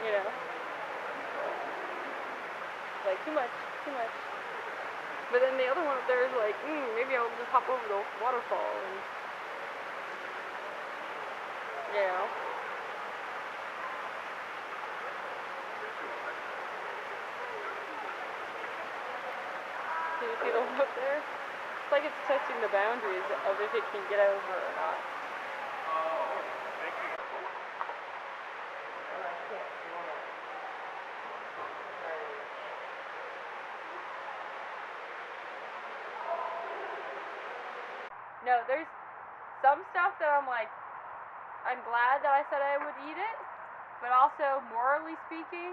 Speaker 7: you know. Like too much. But then the other one up there is like, maybe I'll just hop over the waterfall and, you know. Do you see the one up there? It's like it's testing the boundaries of if it can get over or not. No, there's some stuff that I'm like, I'm glad that I said I would eat it, but also morally speaking,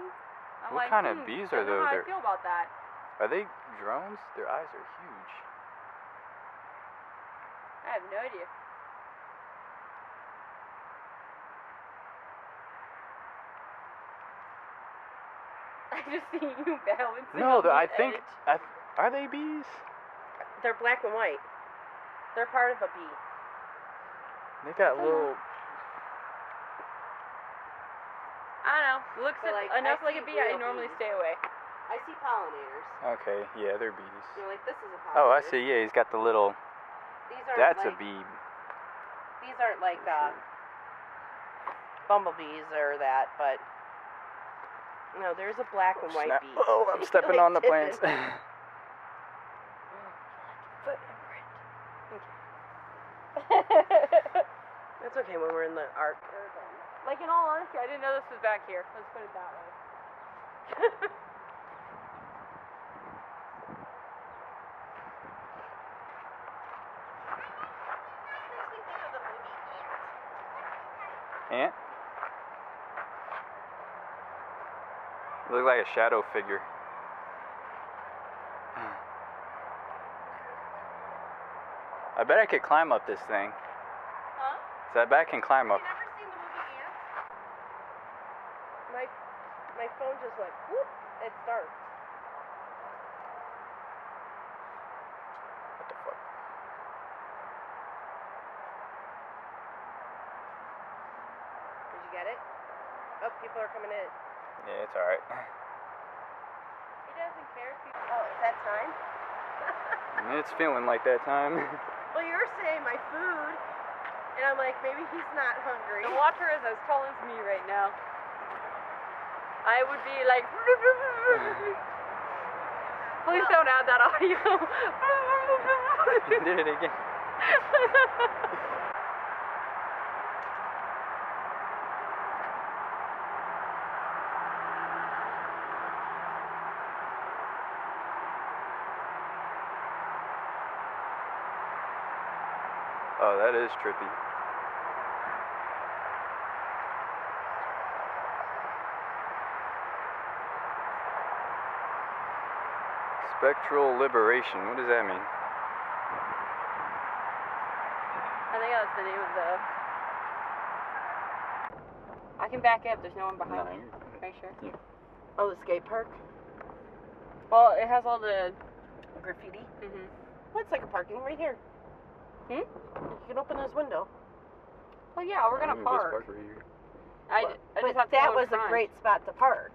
Speaker 7: I'm
Speaker 5: What
Speaker 7: like,
Speaker 5: kind of bees are
Speaker 7: I don't know
Speaker 5: those?
Speaker 7: how I feel about that.
Speaker 5: Are they drones? Their eyes are huge.
Speaker 7: I have no idea. I just seen you balancing.
Speaker 5: No,
Speaker 7: on the
Speaker 5: I think.
Speaker 7: edge.
Speaker 5: Are they bees?
Speaker 3: They're black and white. They're part of a bee.
Speaker 5: They got little.
Speaker 7: I don't know. Looks
Speaker 3: But, like,
Speaker 7: enough
Speaker 3: I
Speaker 7: like a
Speaker 3: see
Speaker 7: bee. I
Speaker 3: real
Speaker 7: normally
Speaker 3: bees.
Speaker 7: stay away.
Speaker 3: I see pollinators.
Speaker 5: Okay, yeah, they're bees.
Speaker 3: You know, like this is a pollinator.
Speaker 5: Oh, I see. Yeah, he's got the little.
Speaker 3: These aren't
Speaker 5: That's
Speaker 3: like,
Speaker 5: a bee.
Speaker 3: These aren't like bumblebees or that, but no, there's a black and white
Speaker 5: Snap.
Speaker 3: bee.
Speaker 5: Oh, I'm stepping
Speaker 3: Like
Speaker 5: on the plants.
Speaker 3: tipping. That's okay when we're in the art.
Speaker 7: Like in all honesty, I didn't know this was back here. Let's put it that way.
Speaker 5: Ant? Look like a shadow figure. I bet I could climb up this thing.
Speaker 7: Huh?
Speaker 5: So I bet I can climb up.
Speaker 7: You never seen the movie Ants?
Speaker 3: My phone just went whoop. It starts.
Speaker 5: What the fuck?
Speaker 3: Did you get it? Oh, people are coming in.
Speaker 5: Yeah, it's alright.
Speaker 7: He doesn't care if you.
Speaker 3: Oh, is that time?
Speaker 5: It's feeling like that time.
Speaker 3: Well, you were saying my food, and I'm like, maybe he's not hungry.
Speaker 7: The water is as tall as me right now. I would be like. Please don't add that audio.
Speaker 5: You did it again. Oh, that is trippy. Spectral liberation. What does that mean?
Speaker 7: I think that's the name of the. I can back up. There's no one behind me. Are you sure?
Speaker 5: Yeah.
Speaker 3: Oh, the skate park?
Speaker 7: Well, it has all the.
Speaker 3: Graffiti?
Speaker 7: Mhm.
Speaker 3: Well, it's like a parking right here.
Speaker 7: Hmm?
Speaker 3: You can open this window.
Speaker 7: Well, yeah, we're gonna
Speaker 5: Just
Speaker 7: park.
Speaker 5: park right here.
Speaker 7: I
Speaker 3: But
Speaker 7: just have to
Speaker 3: that
Speaker 7: go in
Speaker 3: was a
Speaker 7: front.
Speaker 3: great spot to park.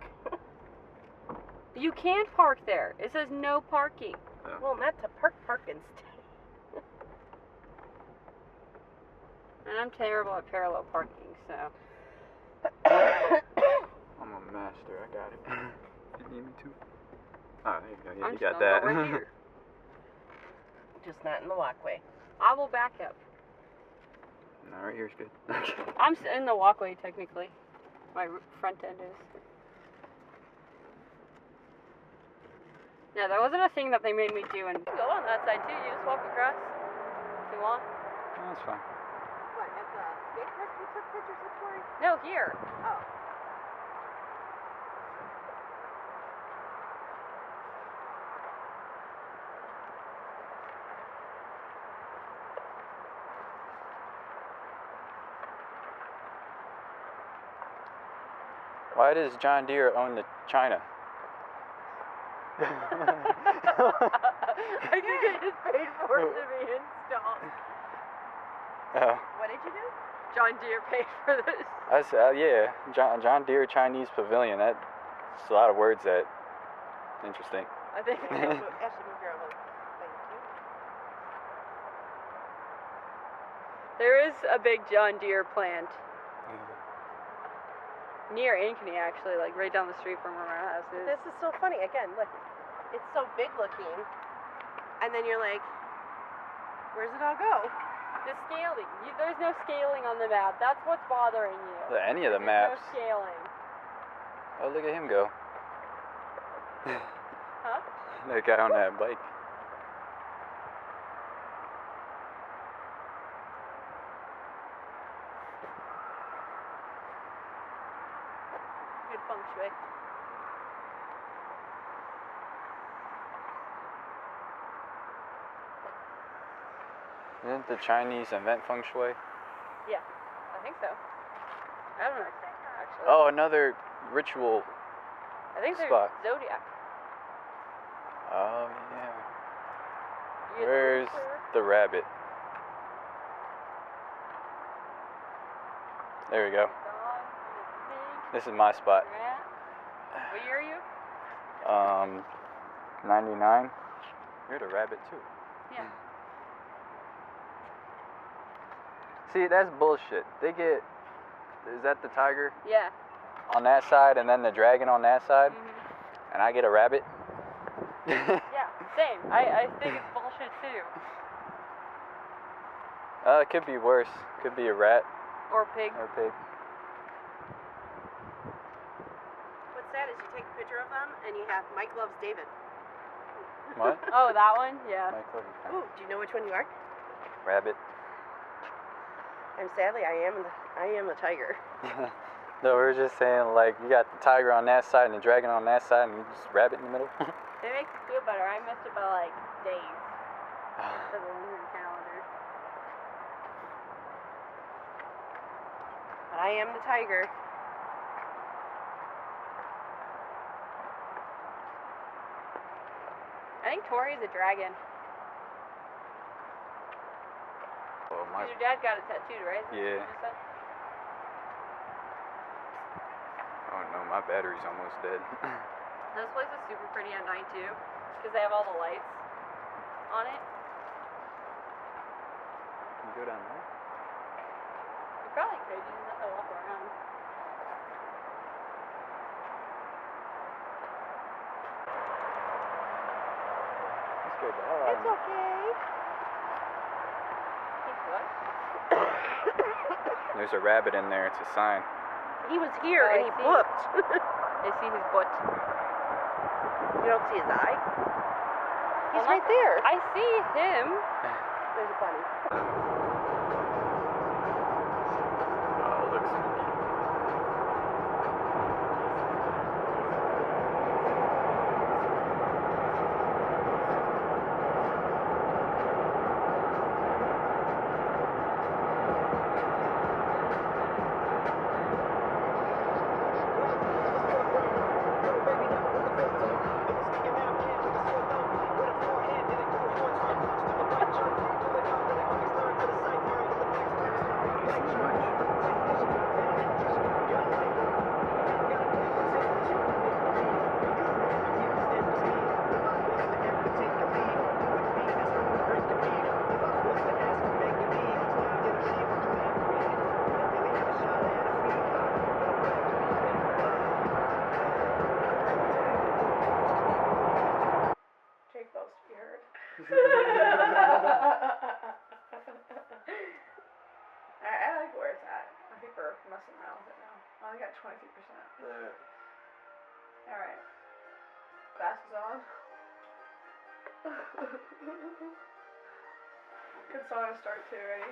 Speaker 7: You can't park there. It says no parking.
Speaker 3: Well, not to park and stay.
Speaker 7: And I'm terrible at parallel parking, so.
Speaker 5: I'm a master. I got it. You need me to? Oh, there you go. Yeah,
Speaker 7: I'm
Speaker 5: you
Speaker 7: just
Speaker 5: got
Speaker 7: gonna
Speaker 5: that.
Speaker 7: go right here.
Speaker 3: Just not in the walkway.
Speaker 7: I will back up.
Speaker 5: No, right here's good.
Speaker 7: I'm in the walkway technically. My front end is. Yeah, that wasn't a thing that they made me do, and you go on that side too. You just walk across if you want.
Speaker 5: Oh, that's fine.
Speaker 3: What, at the skate park you took pictures of Tori?
Speaker 7: No, here.
Speaker 3: Oh.
Speaker 5: Why does John Deere own the China?
Speaker 7: I think I just paid for it to be installed.
Speaker 3: What did you do?
Speaker 7: John Deere paid for this.
Speaker 5: That's yeah, John Deere Chinese Pavilion. That's a lot of words. That interesting.
Speaker 7: I think.
Speaker 3: Ashley, move your elbow. Thank you.
Speaker 7: There is a big John Deere plant near Ankeny, actually, like right down the street from where my house is.
Speaker 3: This is so funny. Again, look, it's so big looking, and then you're like, where's it all go?
Speaker 7: The scaling. There's no scaling on the map. That's what's bothering you.
Speaker 5: Any of the
Speaker 7: There's
Speaker 5: maps.
Speaker 7: no scaling.
Speaker 5: Oh, look at him go.
Speaker 7: Huh?
Speaker 5: That guy on that bike.
Speaker 7: Good feng shui.
Speaker 5: Didn't the Chinese invent feng shui?
Speaker 7: Yeah, I think so. I don't know, actually.
Speaker 5: Oh, another ritual.
Speaker 7: I think there's
Speaker 5: spot.
Speaker 7: zodiac.
Speaker 5: Oh yeah.
Speaker 7: You get
Speaker 5: Where's the rabbit? There we go.
Speaker 7: dog, the pig,
Speaker 5: This is my spot.
Speaker 7: rat. What year are you?
Speaker 5: 99. You're the rabbit too.
Speaker 7: Yeah.
Speaker 5: See, that's bullshit. They get. Is that the tiger
Speaker 7: Yeah.
Speaker 5: on that side, and then the dragon on that side,
Speaker 7: Mhm.
Speaker 5: and I get a rabbit?
Speaker 7: Yeah, same. I think it's bullshit too.
Speaker 5: It could be worse. Could be a rat
Speaker 7: Or pig.
Speaker 5: or a pig.
Speaker 3: What's sad is you take a picture of them, and you have Mike loves David.
Speaker 5: What?
Speaker 7: Oh, that one? Yeah.
Speaker 3: Ooh, do you know which one you are?
Speaker 5: Rabbit.
Speaker 3: And sadly, I am the tiger.
Speaker 5: No, we were just saying, like, you got the tiger on that side and the dragon on that side, and just rabbit in the middle.
Speaker 7: It makes me feel better. I missed it by like days for the lunar calendar.
Speaker 3: But I am the tiger.
Speaker 7: I think Tori's a dragon.
Speaker 5: Oh, my.
Speaker 7: 'Cause your dad got it tattooed, right? Is that what
Speaker 5: Yeah.
Speaker 7: you just said?
Speaker 5: Oh no, my battery's almost dead.
Speaker 7: This place is super pretty at night too, because they have all the lights on it.
Speaker 5: Can you go down there?
Speaker 7: You probably could. You just have to walk around.
Speaker 5: That scared the hell out of
Speaker 3: It's
Speaker 5: me.
Speaker 3: okay.
Speaker 7: Think what?
Speaker 5: There's a rabbit in there. It's a sign.
Speaker 3: He was here
Speaker 7: Oh,
Speaker 3: and
Speaker 7: I
Speaker 3: he
Speaker 7: see.
Speaker 3: booked.
Speaker 7: I see his butt.
Speaker 3: You don't see his eye? He's
Speaker 7: Well,
Speaker 3: right there.
Speaker 7: I see him.
Speaker 3: There's a bunny.
Speaker 5: Oh, looks spooky.
Speaker 3: Glasses on. Good song to start to, ready?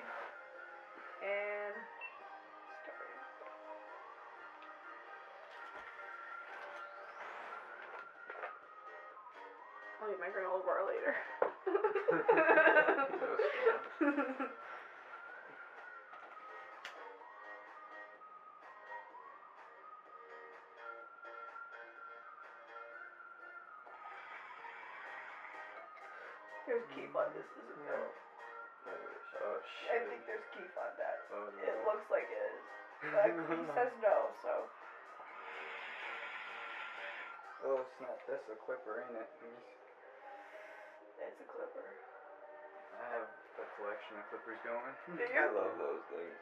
Speaker 3: And starting. I'll get my granola bar later. There's keep on this, isn't there?
Speaker 8: Oh
Speaker 3: I
Speaker 8: shit.
Speaker 3: think there's keep on that.
Speaker 8: Oh, no.
Speaker 3: It looks like it is. But he says no, so.
Speaker 5: Oh snap, that's a clipper, ain't it?
Speaker 3: It's a clipper.
Speaker 5: I have a collection of clippers going.
Speaker 3: Do you?
Speaker 8: I love those things.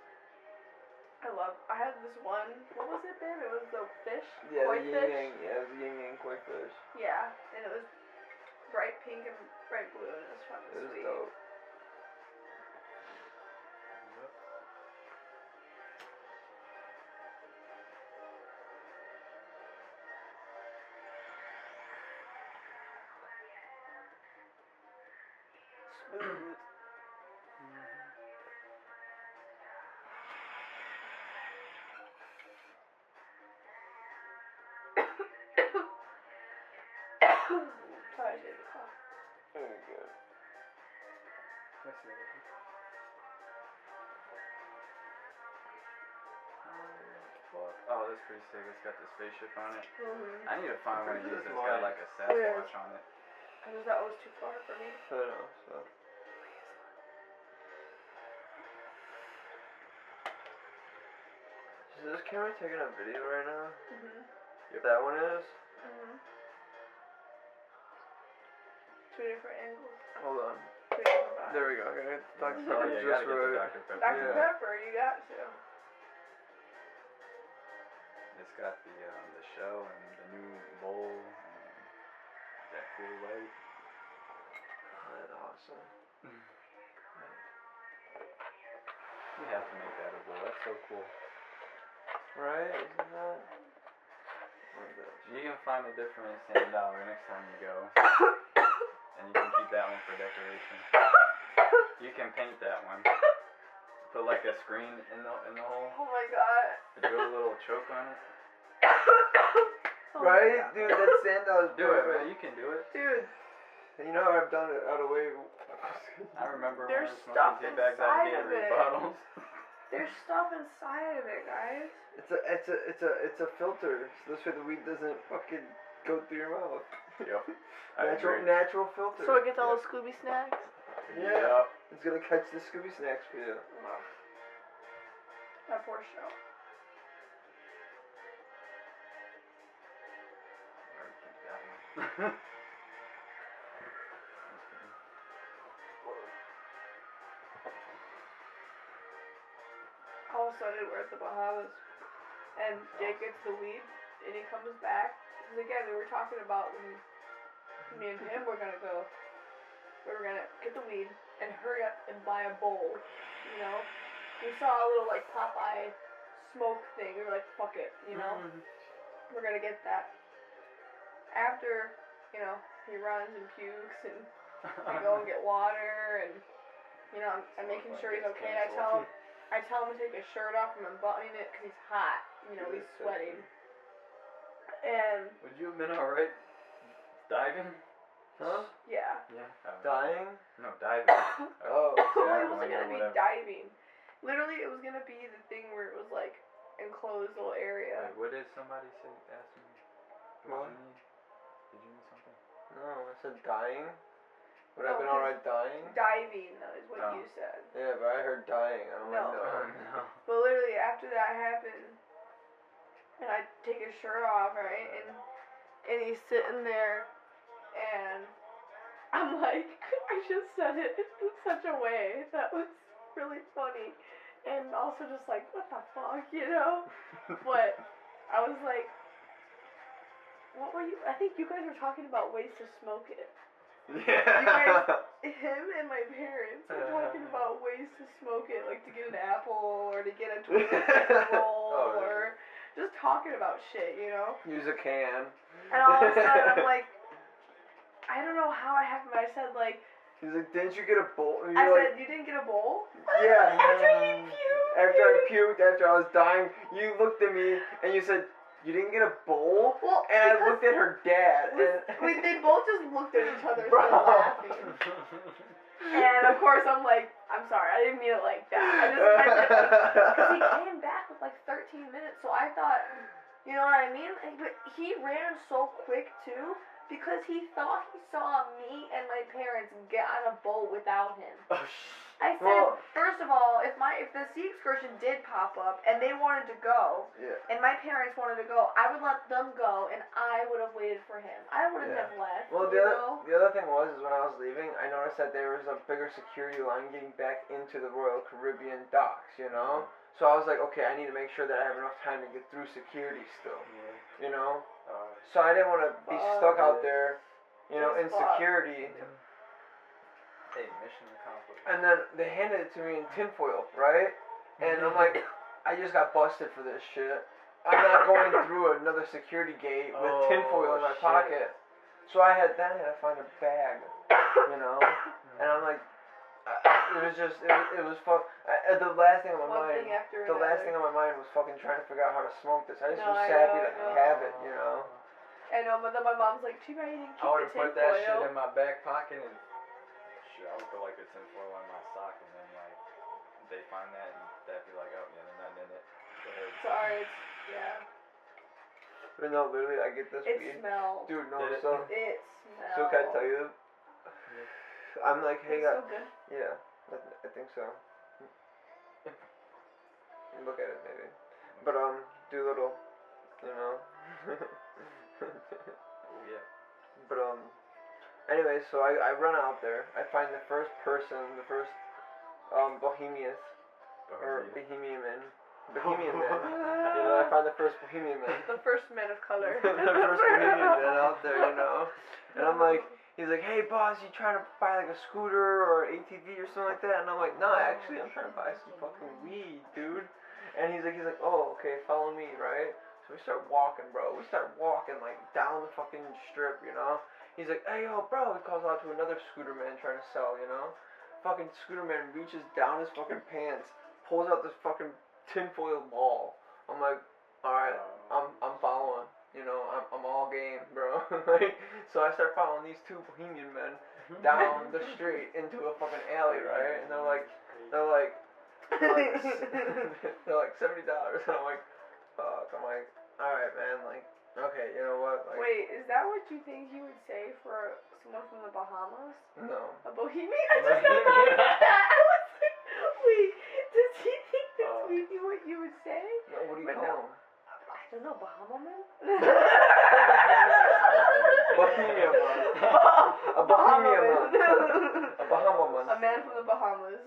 Speaker 3: I had this one, what was it, babe? It was the fish?
Speaker 8: Yeah,
Speaker 3: Koi
Speaker 8: the
Speaker 3: fish?
Speaker 8: yin yang. Yeah, the yin yang koi fish.
Speaker 3: Yeah, and it was bright pink and bright blue, and it was fun
Speaker 8: It
Speaker 3: and
Speaker 8: was
Speaker 3: sweet.
Speaker 8: dope.
Speaker 3: Smooth. Sorry, I did a cough.
Speaker 8: Very good.
Speaker 5: Oh, that's pretty sick. It's got the spaceship on it.
Speaker 3: Mm-hmm.
Speaker 5: I need to find one of these
Speaker 8: That's
Speaker 5: that's got
Speaker 8: mine.
Speaker 5: like a Sasquatch on it.
Speaker 3: Because that was too far for me.
Speaker 8: I know, so. Is this camera taking a video right now?
Speaker 3: Mm-hmm.
Speaker 8: That one is?
Speaker 3: Mm-hmm. Two different angles.
Speaker 8: Hold on.
Speaker 3: Two different vibes.
Speaker 8: There we go. I gotta talk to
Speaker 5: Oh yeah, you
Speaker 8: just
Speaker 5: gotta get the
Speaker 8: right.
Speaker 5: Dr. Pepper.
Speaker 3: Dr.
Speaker 8: Yeah.
Speaker 3: Pepper, you got to.
Speaker 5: It's got the shell and the new bowl and that cool light.
Speaker 8: That's awesome.
Speaker 5: We have to make that a bowl. That's so cool.
Speaker 8: Right? Isn't that? Love that.
Speaker 5: You can find a different $10 next time you go. And you can keep that one for decoration. You can paint that one. Put like a screen in the hole.
Speaker 3: Oh my god.
Speaker 5: Drill a little choke on it.
Speaker 3: Oh my
Speaker 8: Right?
Speaker 3: God.
Speaker 8: Dude, that sandal is
Speaker 5: Do it,
Speaker 8: perfect.
Speaker 5: man. You can do it.
Speaker 3: Dude,
Speaker 8: And you know how I've done it out of way.
Speaker 5: I remember
Speaker 3: There's
Speaker 5: when
Speaker 3: stuff
Speaker 5: smoking tea bags out of
Speaker 3: inside of
Speaker 5: Gatorade
Speaker 3: it.
Speaker 5: bottles.
Speaker 3: there's stuff inside of it, guys.
Speaker 8: It's a filter, so this way the weed doesn't fucking go through your mouth.
Speaker 5: Yep. I agree.
Speaker 8: Natural filter.
Speaker 3: So it gets all the Scooby snacks?
Speaker 8: Yeah.
Speaker 5: Yep.
Speaker 8: It's gonna catch the Scooby snacks for you.
Speaker 3: Wow. That poor show.
Speaker 5: Alright, keep that one.
Speaker 3: All of a sudden, we're at the Bahamas, and Jake gets the weed, and he comes back. Because again, we were talking about when me and him were gonna go. We were gonna get the weed and hurry up and buy a bowl. You know, we saw a little like Popeye smoke thing. We were like, fuck it, you know, we're gonna get that. After, you know, he runs and pukes, and we go and get water, and you know, I'm making sure he's okay. I tell him to take his shirt off and unbuttoning it because he's hot. You know, he's sweating. And
Speaker 5: Would you have been alright diving?
Speaker 8: Huh?
Speaker 3: yeah.
Speaker 5: Yeah.
Speaker 8: Dying?
Speaker 5: No, diving.
Speaker 8: Oh.
Speaker 3: Well, it
Speaker 5: Snorkeling
Speaker 3: wasn't
Speaker 5: or
Speaker 3: gonna be
Speaker 5: whatever.
Speaker 3: diving. Literally, it was gonna be the thing where it was like enclosed little area.
Speaker 5: Wait, what did somebody say? Ask me.
Speaker 8: What?
Speaker 5: Did you need? Did you need something?
Speaker 8: No, I said dying. Would
Speaker 3: No,
Speaker 8: I have been
Speaker 3: because-
Speaker 8: alright dying?
Speaker 3: Diving though is what
Speaker 5: Oh.
Speaker 3: you said.
Speaker 8: Yeah, but I heard dying. I'm
Speaker 3: No.
Speaker 8: like,
Speaker 5: Oh
Speaker 8: no.
Speaker 5: no.
Speaker 3: But literally after that happened, and I take his shirt off, right, and he's sitting there, and I'm like, I just said it in such a way that was really funny, and also just like, what the fuck, you know? But I was like, what were you? I think you guys were talking about ways to smoke it.
Speaker 8: Yeah.
Speaker 3: Him and my parents were talking about ways to smoke it, like to get an apple or to get a toilet paper roll
Speaker 8: Oh, yeah.
Speaker 3: or just talking about shit, you know?
Speaker 8: Use a can.
Speaker 3: And all of a sudden I'm like,
Speaker 9: I don't know how I happened, but I said like,
Speaker 8: He's like, didn't you get a bowl? And
Speaker 9: I
Speaker 8: you're
Speaker 9: said,
Speaker 8: like,
Speaker 9: you didn't get a bowl?
Speaker 8: yeah.
Speaker 9: After he puked.
Speaker 8: After I puked, after I was dying, you looked at me and you said, you didn't get a bowl?
Speaker 9: Well,
Speaker 8: And I looked at her dad. And
Speaker 9: they both just looked at each other,
Speaker 8: Bro.
Speaker 9: still laughing. And of course, I'm like, I'm sorry, I didn't mean it like that. I just meant it because he came back with like 13 minutes, so I thought, you know what I mean? But he ran so quick too because he thought he saw me and my parents get on a boat without him. I said,
Speaker 8: Well-
Speaker 9: first of all, if the sea excursion did pop up and they wanted to go,
Speaker 8: Yeah.
Speaker 9: and my parents wanted to go, I would let them go, and I would have waited for him. I wouldn't
Speaker 8: Yeah.
Speaker 9: have left.
Speaker 8: Well,
Speaker 9: you know?
Speaker 8: the other thing was, is when I was leaving, I noticed that there was a bigger security line getting back into the Royal Caribbean docks, you know? So I was like, okay, I need to make sure that I have enough time to get through security still, you know? So I didn't want to be stuck out there, you know, in security.
Speaker 5: Hey, mission accomplished.
Speaker 8: And then they handed it to me in tinfoil, right? And I'm like, I just got busted for this shit. I'm not going through another security gate with tinfoil in my
Speaker 5: shit.
Speaker 8: pocket. So I had to find a bag, you know? And I'm like, it was just, it was fun. The last thing on my
Speaker 9: One
Speaker 8: mind,
Speaker 9: thing after
Speaker 8: the last
Speaker 9: another.
Speaker 8: thing on my mind was fucking trying to figure out how to smoke this. I just
Speaker 9: No,
Speaker 8: was
Speaker 9: I
Speaker 8: happy
Speaker 9: know,
Speaker 8: to
Speaker 9: I know.
Speaker 8: have it, you know?
Speaker 9: I know, but then my mom's like, too bad you didn't
Speaker 5: I
Speaker 9: keep
Speaker 5: would
Speaker 9: the
Speaker 5: have put that
Speaker 9: tinfoil.
Speaker 5: shit in my back pocket and shit. I would put like the tinfoil in my sock and then like they find that and they'd be like, oh yeah, there's nothing in it. Go ahead.
Speaker 9: Sorry, it's, yeah.
Speaker 8: But no, literally, I get this
Speaker 9: It
Speaker 8: weed.
Speaker 9: smelled.
Speaker 8: Dude, no,
Speaker 5: Did it?
Speaker 8: so
Speaker 9: It
Speaker 8: can I
Speaker 9: smelled.
Speaker 8: tell you? I'm like, hey,
Speaker 9: It's so good.
Speaker 8: yeah, I think so. Look at it, maybe. But, Doolittle, you know?
Speaker 5: Oh yeah.
Speaker 8: But, anyway, so I run out there. I find the first person, the first, Bohemian man. Bohemian man. You know, I find the first Bohemian man.
Speaker 9: The first man of color.
Speaker 8: The first Bohemian man out there, you know? And I'm like, he's like, hey boss, you trying to buy like a scooter or ATV or something like that? And I'm like, no, actually, I'm trying to buy some fucking weed, dude. And he's like, oh, okay, follow me, right? So we start walking, bro. We start walking like down the fucking strip, you know? He's like, hey, yo, bro. He calls out to another scooter man trying to sell, you know? Fucking scooter man reaches down his fucking pants, pulls out this fucking tinfoil ball. I'm like, alright, I'm following. You know, I'm all game, bro. Like, so I start following these two Bohemian men down the street into a fucking alley, right? And they're like they're like $70, and I'm like, fuck. I'm like, alright, man. Like, okay, you know what? Like,
Speaker 9: Wait, is that what you think he would say for someone from the Bahamas?
Speaker 8: no.
Speaker 9: A Bohemian? I just got thought about that. I was like, wait, does he think that's maybe what you would say?
Speaker 8: No, what do you
Speaker 9: But
Speaker 8: call
Speaker 9: no.
Speaker 8: them?
Speaker 9: I don't know, Bahama man?
Speaker 8: Bohemian man. A
Speaker 9: Bahama
Speaker 8: Bohemian
Speaker 9: man.
Speaker 8: man. A Bahama man.
Speaker 9: A man from the Bahamas.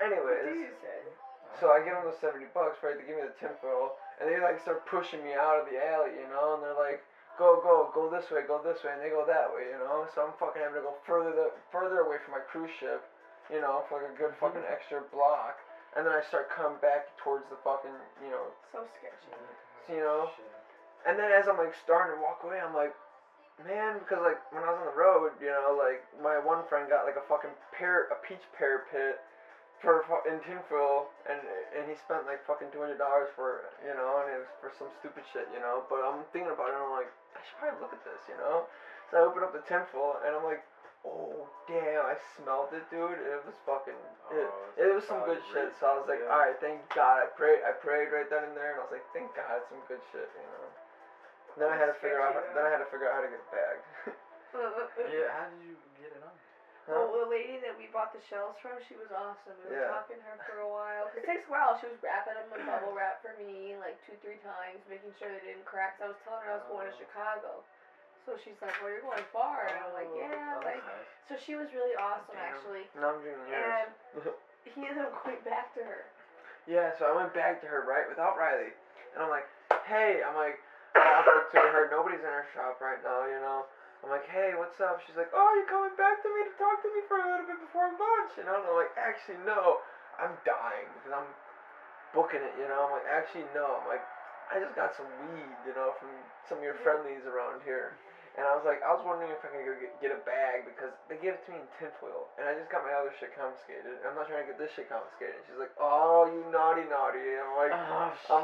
Speaker 8: Anyways.
Speaker 9: What do you say?
Speaker 8: So I give them the $70 for it to give me the tinfoil, and they like start pushing me out of the alley, you know, and they're like, go this way, and they go that way, you know. So I'm fucking having to go further away from my cruise ship, you know, for like a good fucking extra block, and then I start coming back towards the fucking, you know,
Speaker 9: So sketchy.
Speaker 8: you know, and then as I'm like starting to walk away, I'm like, man, because like when I was on the road, you know, like my one friend got like a peach pear pit in tinfoil, and he spent like fucking $200 for it, you know, and it was for some stupid shit, you know. But I'm thinking about it, and I'm like, I should probably look at this, you know. So I open up the tinfoil, and I'm like, oh damn, I smelled it, dude. It was fucking, it was some good shit. So I was like, all right, thank God. I prayed right then and there, and I was like, thank God, it's some good shit, you know. Then I had to figure out how to get it bagged.
Speaker 5: Yeah, how did you get it on?
Speaker 9: Well, the lady that we bought the shells from, she was awesome. We were
Speaker 8: Yeah.
Speaker 9: talking to her for a while. It takes a while. She was wrapping them in bubble wrap for me, like 2-3 times, making sure they didn't crack. So I was telling her I was going to Chicago. So she's like, well, you're going far. And I'm like, yeah. Like, so she was really awesome, actually.
Speaker 8: Now I'm drinking yours.
Speaker 9: And he ended up going back to her.
Speaker 8: Yeah, so I went back to her, right, without Riley. And I'm like, hey, I walk up to her, nobody's in her shop right now, you know. I'm like, hey, what's up? She's like, oh, you're coming back to me to talk to me for a little bit before lunch, you know. And I'm like, actually, no, I'm dying because I'm booking it, you know. I'm like, actually, no. I'm like, I just got some weed, you know, from some of your friendlies around here. And I was like, I was wondering if I could go get a bag because they gave it to me in tinfoil, and I just got my other shit confiscated. I'm not trying to get this shit confiscated. And she's like, oh, you naughty. And I'm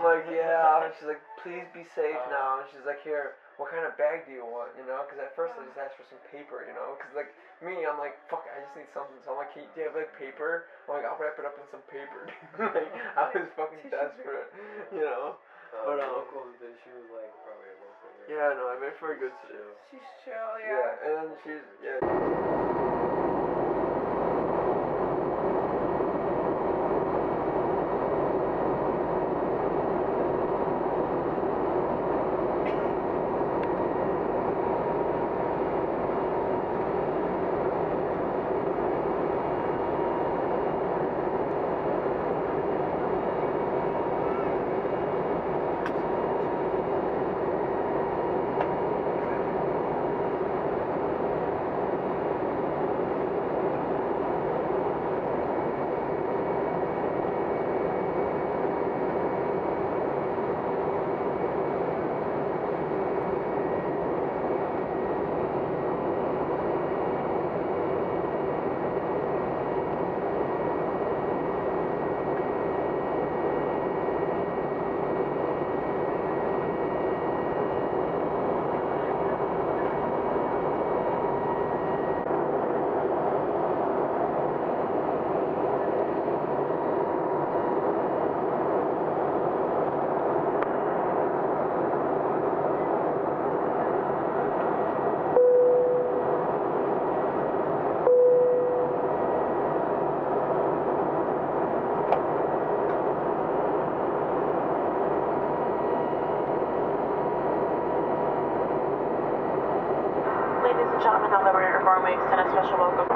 Speaker 8: like, yeah. And she's like, please be safe now. And she's like, here, what kind of bag do you want? You know, because at first I just asked for some paper. You know, because like me, I'm like, fuck, I just need something. So I'm like, do you have like paper? I'm like, I'll wrap it up in some paper. Like, I was fucking desperate. You know. But
Speaker 5: local, she was like probably a local.
Speaker 8: Yeah, no, I met for a good chill.
Speaker 9: She's chill,
Speaker 8: Yeah, and then she's yeah.
Speaker 10: Ladies and gentlemen, now that we're at Farm, we extend a special welcome.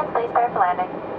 Speaker 6: minutes, please, prepare for landing.